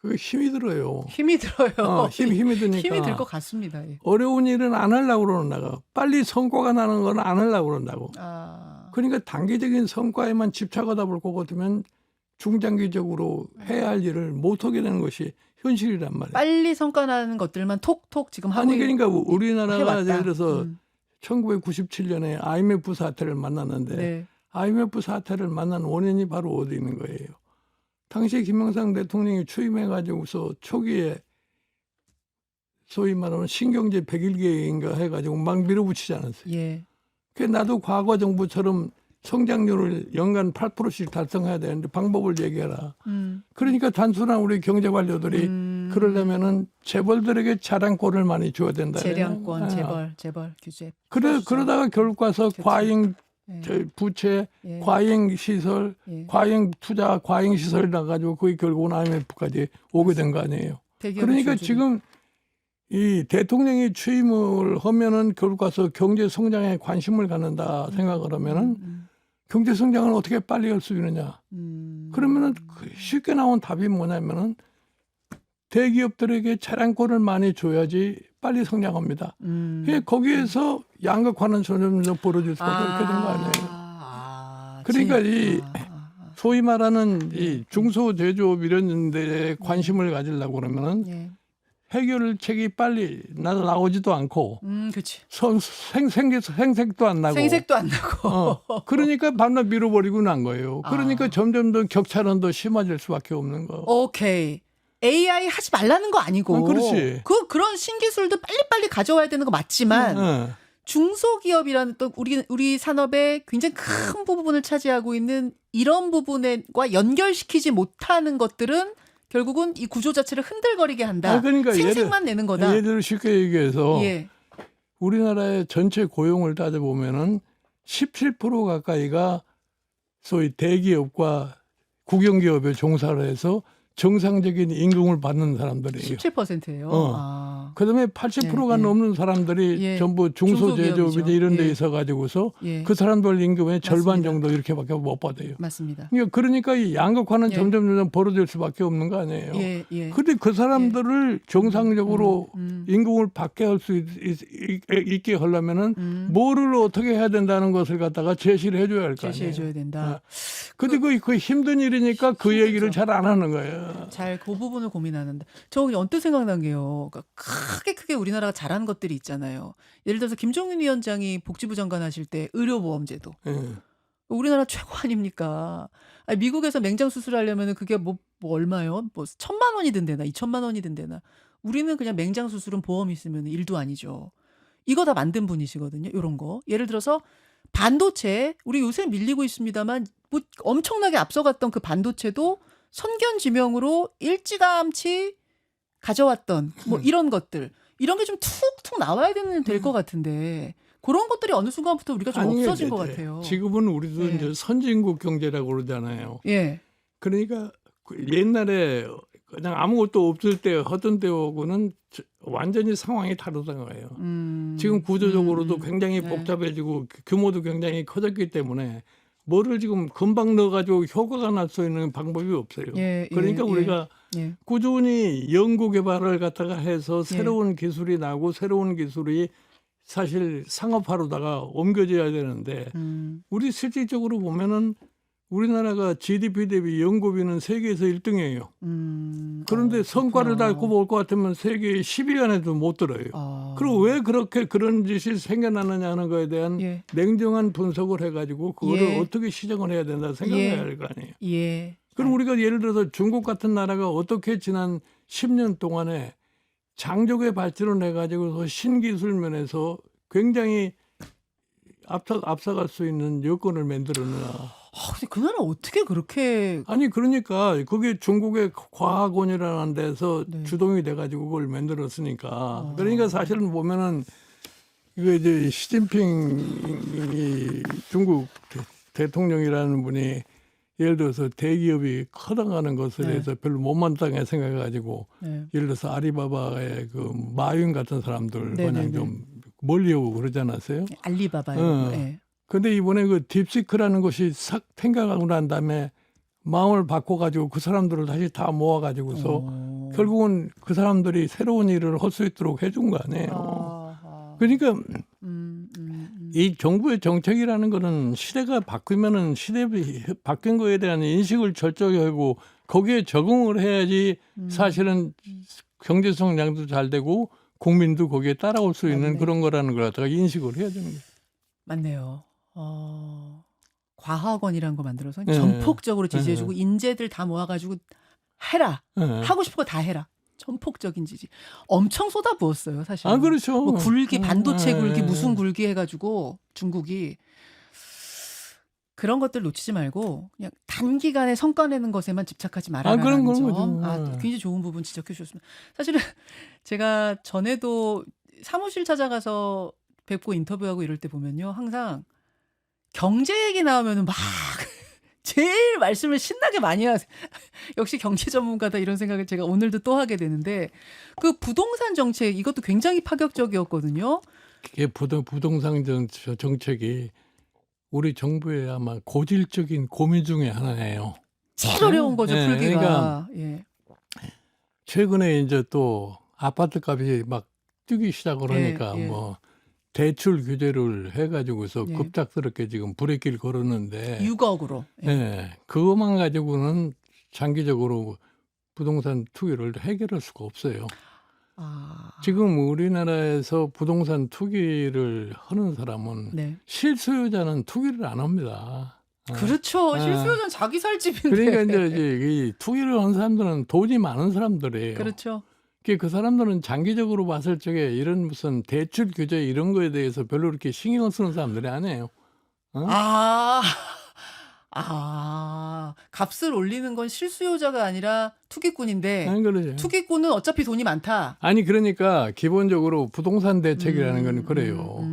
B: 그 힘이 들어요.
A: 힘이 들어요.
B: 힘이 드니까
A: 힘이 들 것 같습니다. 예.
B: 어려운 일은 안 하려고 그러는다고. 빨리 성과가 나는 건 안 하려고 그런다고.
A: 아.
B: 그러니까 단기적인 성과에만 집착하다 볼 것 같으면 중장기적으로 해야 할 일을 못하게 되는 것이 현실이란 말이에요.
A: 빨리 성과 나는 것들만 톡톡 지금 하고
B: 아니 그러니까 우리나라가
A: 해왔다.
B: 예를 들어서 1997년에 IMF 사태를 만났는데
A: 네.
B: IMF 사태를 만난 원인이 바로 어디 있는 거예요. 당시 김영삼 대통령이 취임해가지고서 초기에 소위 말하면 신경제 100일계획인가 해가지고 막 밀어붙이지 않았어요.
A: 예.
B: 그 나도 과거 정부처럼 성장률을 연간 8%씩 달성해야 되는데 방법을 얘기해라. 그러니까 단순한 우리 경제 관료들이 그러려면은 재벌들에게 자량권을 많이 줘야 된다.
A: 재량권, 재벌 규제.
B: 그러다가 결국 가서 과잉
A: 예.
B: 부채,
A: 예.
B: 과잉 시설,
A: 예.
B: 과잉 투자, 과잉 시설 나가지고 그게 결국은 IMF까지 오게 된 거 아니에요. 그러니까 지금 이 대통령이 취임을 하면은 결국 가서 경제 성장에 관심을 갖는다 생각을 하면은 경제 성장을 어떻게 빨리 할 수 있느냐. 그러면은 쉽게 나온 답이 뭐냐면은 대기업들에게 차량권을 많이 줘야지 빨리 성장합니다. 거기에서 양극화는 점점 벌어질 수밖에 없게 된 거 아니에요. 그러니까 이 소위 말하는 이 중소제조업 이런 데에 관심을 가지려고 그러면은
A: 예.
B: 해결책이 빨리 나오지도 않고
A: 그치.
B: 생색도 안 나고
A: 생색도 안 나고.
B: 그러니까 밤낮 밀어버리고 난 거예요. 그러니까 점점 더 격차는 더 심해질 수밖에 없는 거.
A: 오케이. AI 하지 말라는 거 아니고.
B: 그렇지.
A: 그런 신기술도 빨리빨리 가져와야 되는 거 맞지만 중소기업이라는 또 우리 산업의 굉장히 큰 부분을 차지하고 있는 이런 부분과 연결시키지 못하는 것들은 결국은 이 구조 자체를 흔들거리게 한다.
B: 그러니까
A: 생색만 내는 거다.
B: 예를 들어 쉽게 얘기해서
A: 예.
B: 우리나라의 전체 고용을 따져보면은 17% 가까이가 소위 대기업과 국영기업에 종사를 해서 정상적인 임금을 받는 사람들이에요.
A: 17%예요.
B: 그다음에 80%가
A: 예.
B: 넘는 사람들이
A: 예.
B: 전부 중소제조업이나
A: 중소기업이죠.
B: 이런 데
A: 예.
B: 있어 가지고서
A: 예.
B: 그 사람들 임금의 절반
A: 맞습니다.
B: 정도 이렇게밖에 못 받아요.
A: 맞습니다.
B: 그러니까 이 양극화는
A: 예.
B: 점점 벌어질 수밖에 없는 거 아니에요.
A: 예, 예.
B: 그런데 그 사람들을 정상적으로 임금을 받게 할 수 있게 하려면은 뭐를 어떻게 해야 된다는 것을 갖다가 제시를 해줘야 할 거 아니에요.
A: 제시해줘야 된다.
B: 근데 그 힘든 일이니까 그
A: 힘들죠.
B: 얘기를 잘 안 하는 거예요.
A: 잘 그 부분을 고민하는데 저 그냥 언뜻 생각난 게요. 그러니까 크게 우리나라가 잘하는 것들이 있잖아요. 예를 들어서 김종인 위원장이 복지부 장관 하실 때 의료보험제도.
B: 예.
A: 우리나라 최고 아닙니까? 아니, 미국에서 맹장 수술하려면 그게 뭐 얼마요? 뭐 1,000만 원이 든대나 2,000만 원이 든대나. 우리는 그냥 맹장 수술은 보험 있으면 일도 아니죠. 이거 다 만든 분이시거든요. 이런 거. 예를 들어서 반도체 우리 요새 밀리고 있습니다만 뭐 엄청나게 앞서갔던 그 반도체도 선견지명으로 일찌감치 가져왔던 뭐 이런 것들 이런 게 좀 툭툭 나와야 될 것 같은데 그런 것들이 어느 순간부터 우리가 좀
B: 아니,
A: 없어진 것 같아요.
B: 지금은 우리도
A: 예.
B: 이제 선진국 경제라고 그러잖아요.
A: 예.
B: 그러니까 옛날에 그냥 아무것도 없을 때 하던 때하고는 완전히 상황이 다르다는 거예요. 지금 구조적으로도 굉장히
A: 네.
B: 복잡해지고 규모도 굉장히 커졌기 때문에 뭐를 지금 금방 넣어가지고 효과가 날 수 있는 방법이 없어요.
A: 예,
B: 그러니까
A: 예,
B: 우리가
A: 예.
B: 꾸준히 연구 개발을 갖다가 해서 새로운 기술이 나고 새로운 기술이 사실 상업화로다가 옮겨져야 되는데 우리 실질적으로 보면은 우리나라가 GDP 대비 연구비는 세계에서 1등이에요. 그런데 성과를 달고 볼 것 같으면 세계 10위 안에도 못 들어요. 그리고 왜 그렇게 그런 짓이 생겨나느냐 하는 거에 대한
A: 예.
B: 냉정한 분석을 해가지고 그거를
A: 예.
B: 어떻게 시정을 해야 된다 생각해야
A: 예.
B: 할 거 아니에요.
A: 예.
B: 그럼 우리가 예를 들어서 중국 같은 나라가 어떻게 지난 10년 동안에 장족의 발전을 해가지고서 신기술 면에서 굉장히 앞서갈 수 있는 여건을 만들었나.
A: 근데 그 나라 어떻게 그렇게
B: 아니 그러니까 그게 중국의 과학원이라는 데서
A: 네.
B: 주동이 돼가지고 그걸 만들었으니까. 그러니까 사실은 보면은 이거 이제 시진핑 이 중국 대통령이라는 분이 예를 들어서 대기업이 커나가는 것에
A: 네.
B: 대해서 별로 못마땅하게 생각해가지고
A: 네.
B: 예를 들어서 아리바바의 그 마윈 같은 사람들
A: 네,
B: 그냥
A: 네,
B: 좀 멀리하고 그러지 않았어요?
A: 알리바바요. 예.
B: 근데 이번에 그 딥시크라는 것이 싹 생각하고 난 다음에 마음을 바꿔가지고 그 사람들을 다시 다 모아가지고서 결국은 그 사람들이 새로운 일을 할 수 있도록 해준 거 아니에요. 그러니까 이 정부의 정책이라는 거는 시대가 바뀌면은 시대 바뀐 거에 대한 인식을 철저히 하고 거기에 적응을 해야지 사실은 경제 성장도 잘 되고 국민도 거기에 따라올 수 있는
A: 맞네.
B: 그런 거라는 걸 갖다가 인식을 해야 되는 거예요.
A: 맞네요. 과학원이라는 거 만들어서
B: 예.
A: 전폭적으로 지지해주고 인재들 다 모아가지고 해라.
B: 예.
A: 하고 싶은 거 다 해라. 전폭적인 지지. 엄청 쏟아부었어요, 사실.
B: 그렇죠.
A: 뭐 굴기, 반도체 굴기,
B: 예.
A: 무슨 굴기 해가지고 중국이 그런 것들 놓치지 말고 그냥 단기간에 성과 내는 것에만 집착하지 말아라는
B: 그런 건
A: 점.
B: 거죠.
A: 굉장히 좋은 부분 지적해 주셨습니다. 사실은 제가 전에도 사무실 찾아가서 뵙고 인터뷰하고 이럴 때 보면요. 항상 경제 얘기 나오면은 막 제일 말씀을 신나게 많이 하세요. 역시 경제 전문가다 이런 생각을 제가 오늘도 또 하게 되는데 그 부동산 정책 이것도 굉장히 파격적이었거든요.
B: 이게 부동산 정책이 우리 정부의 아마 고질적인 고민 중에 하나예요.
A: 제일 어려운 거죠,
B: 예,
A: 풀기가.
B: 그러니까
A: 예.
B: 최근에 이제 또 아파트 값이 막 뛰기 시작을 하니까
A: 예.
B: 뭐 대출 규제를 해가지고서
A: 예.
B: 급작스럽게 지금 불의길 걸었는데
A: 6억으로. 예.
B: 예, 그것만 가지고는 장기적으로 부동산 투기를 해결할 수가 없어요.
A: 아.
B: 지금 우리나라에서 부동산 투기를 하는 사람은
A: 네.
B: 실수요자는 투기를 안 합니다.
A: 그렇죠.
B: 예.
A: 실수요자는 자기 살 집인데.
B: 그러니까 이제 이 투기를 하는 사람들은 돈이 많은 사람들이에요.
A: 그렇죠.
B: 그 사람들은 장기적으로 봤을 적에 이런 무슨 대출 규제 이런 거에 대해서 별로 그렇게 신경을 쓰는 사람들이 아니에요. 어?
A: 값을 올리는 건 실수요자가 아니라 투기꾼인데
B: 아니, 그러죠.
A: 투기꾼은 어차피 돈이 많다.
B: 아니 그러니까 기본적으로 부동산 대책이라는 건 그래요.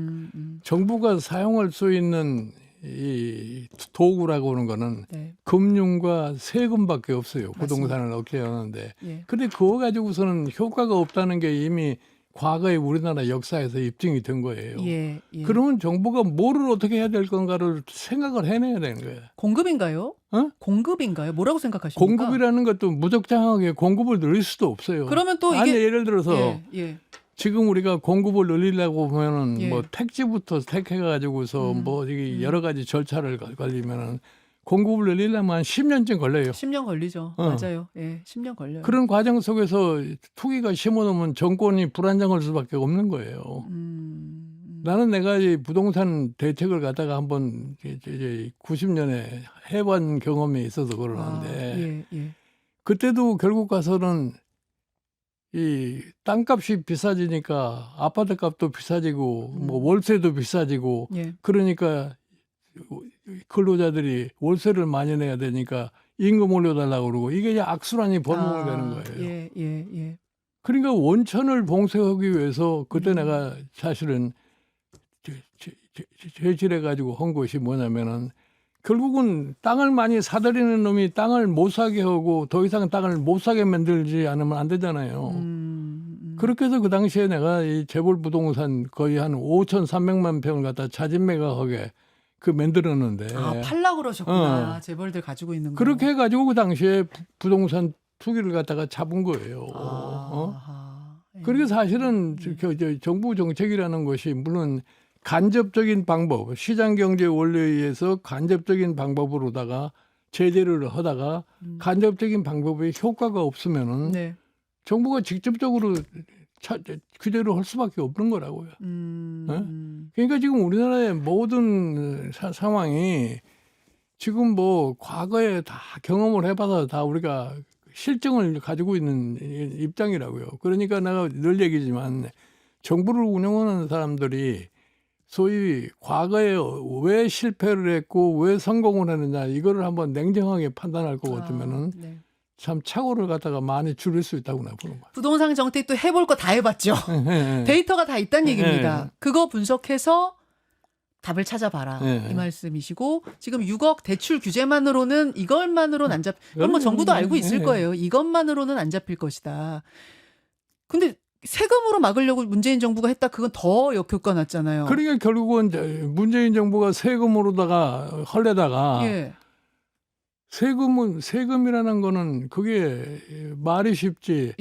B: 정부가 사용할 수 있는 이 도구라고 하는 거는
A: 네.
B: 금융과 세금밖에 없어요.
A: 맞습니다.
B: 부동산을 억제하는데.
A: 예.
B: 근데 그거 가지고서는 효과가 없다는 게 이미 과거에 우리나라 역사에서 입증이 된 거예요.
A: 예. 예.
B: 그러면 정부가 뭐를 어떻게 해야 될 건가를 생각을 해내야 되는 거예요.
A: 공급인가요?
B: 어?
A: 공급인가요? 뭐라고 생각하십니까?
B: 공급이라는 것도 무적장하게 공급을 늘릴 수도 없어요.
A: 그러면 또
B: 아니
A: 이게
B: 예를 들어서
A: 예.
B: 지금 우리가 공급을 늘리려고 보면은
A: 예.
B: 뭐 택지부터 택해가지고서 뭐 이게 여러 가지 절차를 걸리면은 공급을 늘리려면 한 10년쯤 걸려요.
A: 10년 걸리죠.
B: 어.
A: 맞아요. 예. 10년 걸려요.
B: 그런 과정 속에서 투기가 심어놓으면 정권이 불안정할 수밖에 없는 거예요. 나는 내가 이 부동산 대책을 갖다가 한번 이제 90년에 해본 경험이 있어서 그러는데
A: 예.
B: 그때도 결국 가서는 이 땅값이 비싸지니까 아파트 값도 비싸지고 뭐 월세도 비싸지고
A: 예.
B: 그러니까 근로자들이 월세를 많이 내야 되니까 임금 올려달라고 그러고 이게 이제 악순환이 번복되는 거예요.
A: 예.
B: 그러니까 원천을 봉쇄하기 위해서 그때 내가 사실은 제출해가지고 한 것이 뭐냐면은 결국은 땅을 많이 사들이는 놈이 땅을 못 사게 하고 더 이상 땅을 못 사게 만들지 않으면 안 되잖아요. 그렇게 해서 그 당시에 내가 이 재벌 부동산 거의 한 5,300만 평을 갖다 자진매각하게 그 만들었는데.
A: 팔라 그러셨구나. 재벌들 가지고 있는 거.
B: 그렇게 해가지고 그 당시에 부동산 투기를 갖다가 잡은 거예요. 그렇게 사실은 저 정부 정책이라는 것이 물론 간접적인 방법, 시장경제 원리에 의해서 간접적인 방법으로다가 제재를 하다가 간접적인 방법에 효과가 없으면은
A: 네.
B: 정부가 직접적으로 규제를 할 수밖에 없는 거라고요. 그러니까 지금 우리나라의 모든 상황이 지금 뭐 과거에 다 경험을 해봐서 다 우리가 실증을 가지고 있는 입장이라고요. 그러니까 내가 늘 얘기지만 정부를 운영하는 사람들이 소위 과거에 왜 실패를 했고 왜 성공을 했느냐 이거를 한번 냉정하게 판단할 것 같으면은
A: 네.
B: 참 착오를 갖다가 많이 줄일 수 있다고 나 보는 거예요.
A: 부동산 정책도 해볼 거 다 해봤죠. 데이터가 다 있다는 얘기입니다. 그거 분석해서 답을 찾아봐라 이 말씀이시고 지금 6억 대출 규제만으로는 이것만으로는 안 잡. 그건 뭐 정부도 알고 있을 거예요. 이것만으로는 안 잡힐 것이다. 근데 세금으로 막으려고 문재인 정부가 했다. 그건 더 역효과 났잖아요.
B: 그러니까 결국은 문재인 정부가 세금으로다가 헐레다가 세금이라는 거는 그게 말이 쉽지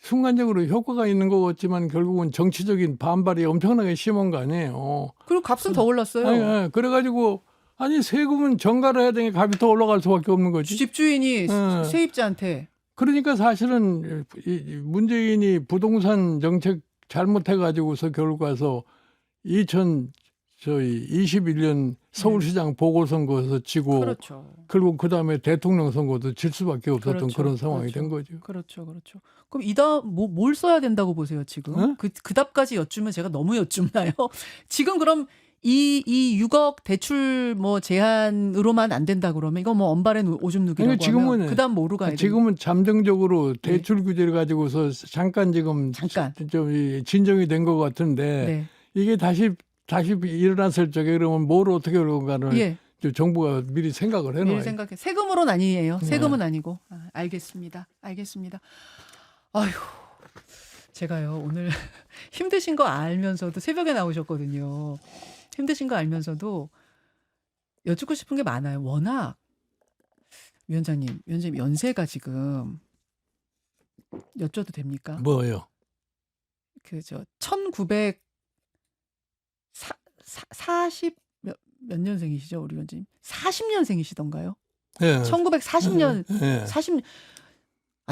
B: 순간적으로 효과가 있는 것 같지만 결국은 정치적인 반발이 엄청나게 심한 거 아니에요.
A: 그리고 값은 더 올랐어요.
B: 그래가지고 아니 세금은 정가를 해야 되니까 값이 더 올라갈 수밖에 없는 거지.
A: 집주인이 세입자한테. 그러니까
B: 사실은 문재인이 부동산 정책 잘못해가지고서 결국 가서 2021년 서울시장 보궐선거에서 지고
A: 그렇죠.
B: 결국 그다음에 대통령 선거도 질 수밖에 없었던 그런 상황이 된 거죠.
A: 그렇죠. 그럼 뭘 써야 된다고 보세요 지금? 그 답까지 여쭈면 제가 너무 여쭙나요? 지금 그럼 이 6억 대출 뭐 제한으로만 안 된다 그러면 이거 뭐 언발엔 오줌 누기라고 하면 그다음 뭐로 가야 돼요?
B: 지금은 잠정적으로 대출 규제를 가지고서 잠깐 좀 진정이 된 것 같은데 이게 다시 일어났을 적에 그러면 뭘 어떻게 할 건가를 정부가 미리 생각을 해놔요.
A: 세금으로는 아니에요. 세금은 아니고. 알겠습니다. 아휴, 제가요 오늘 힘드신 거 알면서도 새벽에 나오셨거든요. 힘드신 거 알면서도 여쭙고 싶은 게 많아요. 워낙 위원장님 연세가 지금 여쭤도 됩니까?
B: 뭐요?
A: 그 저 1940 몇 년생이시죠, 우리 위원장님? 40년생이시던가요?
B: 예.
A: 1940년
B: 예.
A: 40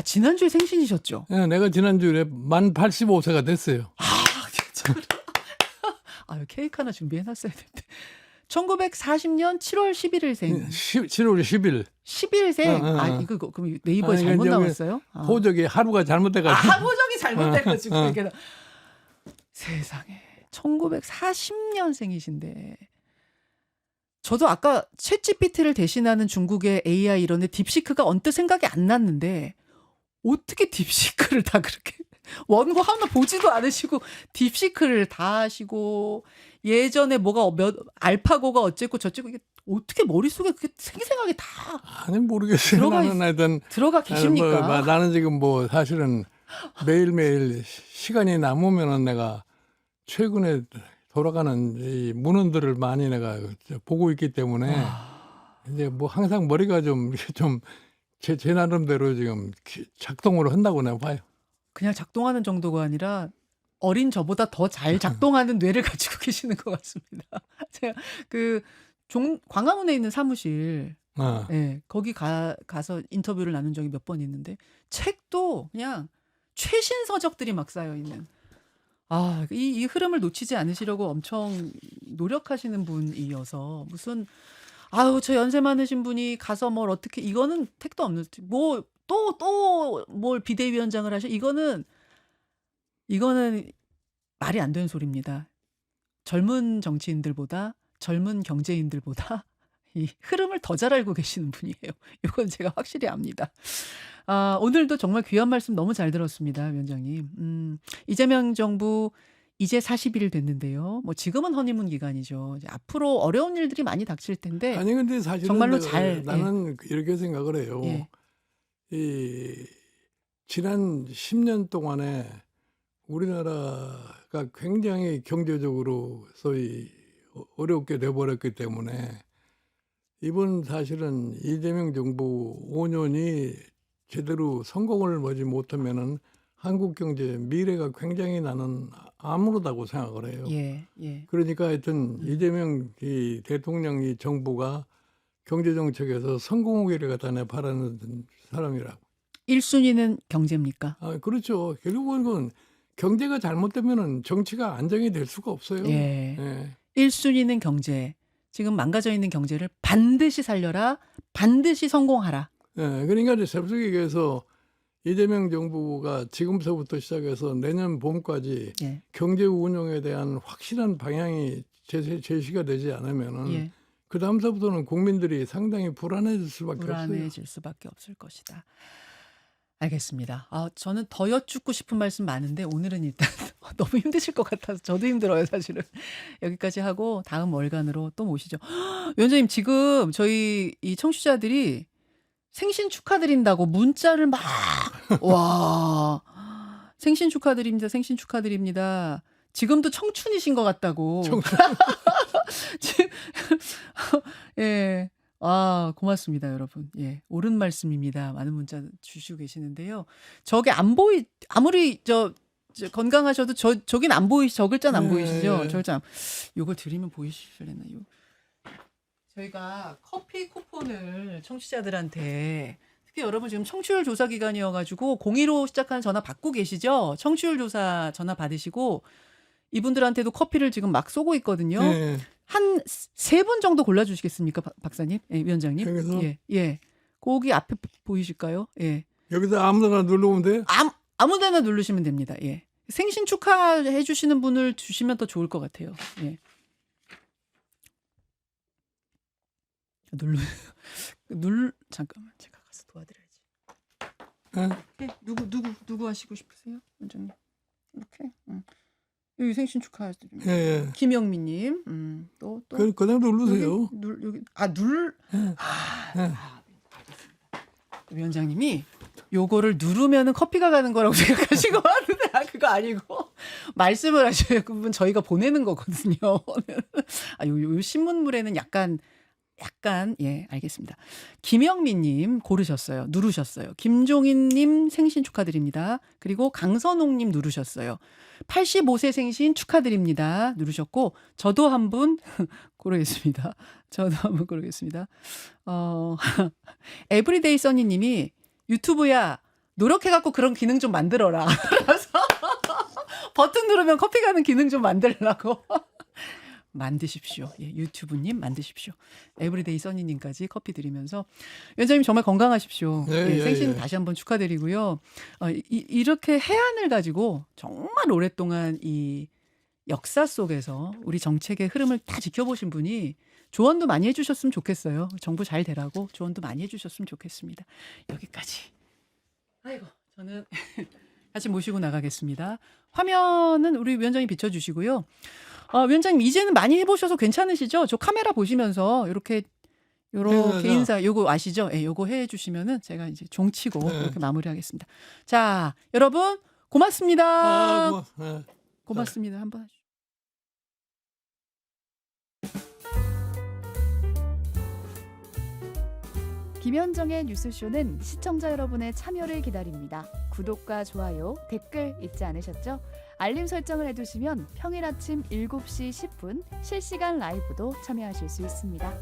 A: 지난주에 생신이셨죠?
B: 예, 내가 지난주에 만 85세가 됐어요.
A: 진짜. 케이크 하나 준비해 놨어야 되는데. 1940년 7월 11일생.
B: 7월 10일.
A: 10일생. 이거 그럼 네이버에
B: 아니,
A: 잘못
B: 저기
A: 나왔어요?
B: 호적이 하루가 잘못돼가지고.
A: 호적이 잘못돼가지고 이게 세상에 1940년생이신데. 저도 아까 챗GPT를 대신하는 중국의 AI 이런데 딥시크가 언뜻 생각이 안 났는데 어떻게 딥시크를 다 그렇게 원고 하나 보지도 않으시고 딥시크를 다 하시고 예전에 뭐가 알파고가 어쨌고 저쨌고 이게 어떻게 머릿속에 그게 생생하게 다
B: 아니 모르겠어요. 나는 하여튼
A: 들어가 계십니까?
B: 나는 지금 뭐 사실은 매일매일 시간이 남으면은 내가 최근에 돌아가는 이 문헌들을 많이 내가 보고 있기 때문에 이제 뭐 항상 머리가 좀 제 나름대로 지금 작동을 한다고 내가 봐요.
A: 그냥 작동하는 정도가 아니라 어린 저보다 더 잘 작동하는 뇌를 가지고 계시는 것 같습니다. 제가 광화문에 있는 사무실, 거기 가서 인터뷰를 나눈 적이 몇 번 있는데 책도 그냥 최신 서적들이 막 쌓여 있는. 이 흐름을 놓치지 않으시려고 엄청 노력하시는 분이어서 무슨 저 연세 많으신 분이 가서 뭘 어떻게 이거는 택도 없는 뭐 또 뭘 비대위원장을 하셔 이거는 말이 안 되는 소리입니다. 젊은 정치인들보다 젊은 경제인들보다 이 흐름을 더 잘 알고 계시는 분이에요. 이건 제가 확실히 압니다. 오늘도 정말 귀한 말씀 너무 잘 들었습니다, 위원장님. 이재명 정부 이제 40일 됐는데요. 뭐 지금은 허니문 기간이죠. 이제 앞으로 어려운 일들이 많이 닥칠 텐데.
B: 아니 근데 사실은
A: 정말로
B: 나는 이렇게 생각을 해요. 이 지난 10년 동안에 우리나라가 굉장히 경제적으로 소위 어렵게 돼버렸기 때문에 이번 사실은 이재명 정부 5년이 제대로 성공을 보지 못하면은 한국 경제 미래가 굉장히 나는 암울하다고 생각을 해요. 그러니까 하여튼 이재명 이 대통령이 정부가 경제 정책에서 성공하기를 갖다 내 바라는 사람이라고.
A: 1순위는 경제입니까?
B: 그렇죠. 결국은 경제가 잘못되면은 정치가 안정이 될 수가 없어요.
A: 1순위는 경제. 지금 망가져 있는 경제를 반드시 살려라. 반드시 성공하라.
B: 그러니까 이제 섭섭히 얘기해서 이재명 정부가 지금서부터 시작해서 내년 봄까지 경제 운용에 대한 확실한 방향이 제시가 되지 않으면은 그 다음서부터는 국민들이 상당히 불안해질 수밖에
A: 없을 것이다. 알겠습니다. 저는 더 여쭙고 싶은 말씀 많은데 오늘은 일단 너무 힘드실 것 같아서 저도 힘들어요, 사실은. 여기까지 하고 다음 월간으로 또 모시죠. 위원장님, 지금 저희 이 청취자들이 생신 축하드린다고 문자를 막 와. 생신 축하드립니다. 생신 축하드립니다. 지금도 청춘이신 것 같다고. 고맙습니다, 여러분. 옳은 말씀입니다. 많은 문자 주시고 계시는데요. 저게 아무리 건강하셔도 저긴 안 저 글자는 안 보이시죠? 저 글자. 요걸 드리면 보이시려나요? 저희가 커피 쿠폰을 청취자들한테 특히 여러분 지금 청취율 조사 기간이어가지고 02로 시작하는 전화 받고 계시죠? 청취율 조사 전화 받으시고 이분들한테도 커피를 지금 막 쏘고 있거든요. 한 3분 정도 골라주시겠습니까, 박사님? 위원장님?
B: 여기서?
A: 거기 앞에 보이실까요?
B: 여기서 아무데나 누르면 돼요?
A: 아무데나 누르시면 됩니다. 생신 축하해 주시는 분을 주시면 더 좋을 것 같아요. 잠깐만, 제가 가서 도와드려야지. 누구 하시고 싶으세요, 원장님? 이렇게. 여기 생신 축하드립니다. 김영민님, 또.
B: 그냥 누르세요.
A: 여기 위원장님이 요거를 누르면은 커피가 가는 거라고 생각하신 것 같은데 그거 아니고 말씀을 하셔요. 그분 저희가 보내는 거거든요. 요 신문물에는 약간 약간 예, 알겠습니다. 김영민님 고르셨어요. 누르셨어요. 김종인님 생신 축하드립니다. 그리고 강선홍님 누르셨어요. 85세 생신 축하드립니다. 누르셨고 저도 한 분 고르겠습니다. 저도 한 분 고르겠습니다. 에브리데이 써니님이 유튜브야 노력해갖고 그런 기능 좀 만들어라. 그래서 버튼 누르면 커피 가는 기능 좀 만들라고. 만드십시오. 예, 유튜브님 만드십시오. 에브리데이 써니님까지 커피 드리면서 위원장님 정말 건강하십시오.
B: 네,
A: 예,
B: 예,
A: 생신
B: 예.
A: 다시 한번 축하드리고요. 이렇게 해안을 가지고 정말 오랫동안 이 역사 속에서 우리 정책의 흐름을 다 지켜보신 분이 조언도 많이 해주셨으면 좋겠어요. 정부 잘 되라고 조언도 많이 해주셨으면 좋겠습니다. 여기까지. 아이고 저는 같이 모시고 나가겠습니다. 화면은 우리 위원장님 비춰주시고요. 위원장님 이제는 많이 해보셔서 괜찮으시죠? 저 카메라 보시면서 이렇게
B: 네.
A: 인사 요거 아시죠? 예, 요거 해주시면은 제가 이제 종치고
B: 네.
A: 이렇게 마무리하겠습니다. 자, 여러분 고맙습니다.
B: 네.
A: 고맙습니다. 한번.
C: 김현정의 뉴스쇼는 시청자 여러분의 참여를 기다립니다. 구독과 좋아요, 댓글 잊지 않으셨죠? 알림 설정을 해두시면 평일 아침 7시 10분 실시간 라이브도 참여하실 수 있습니다.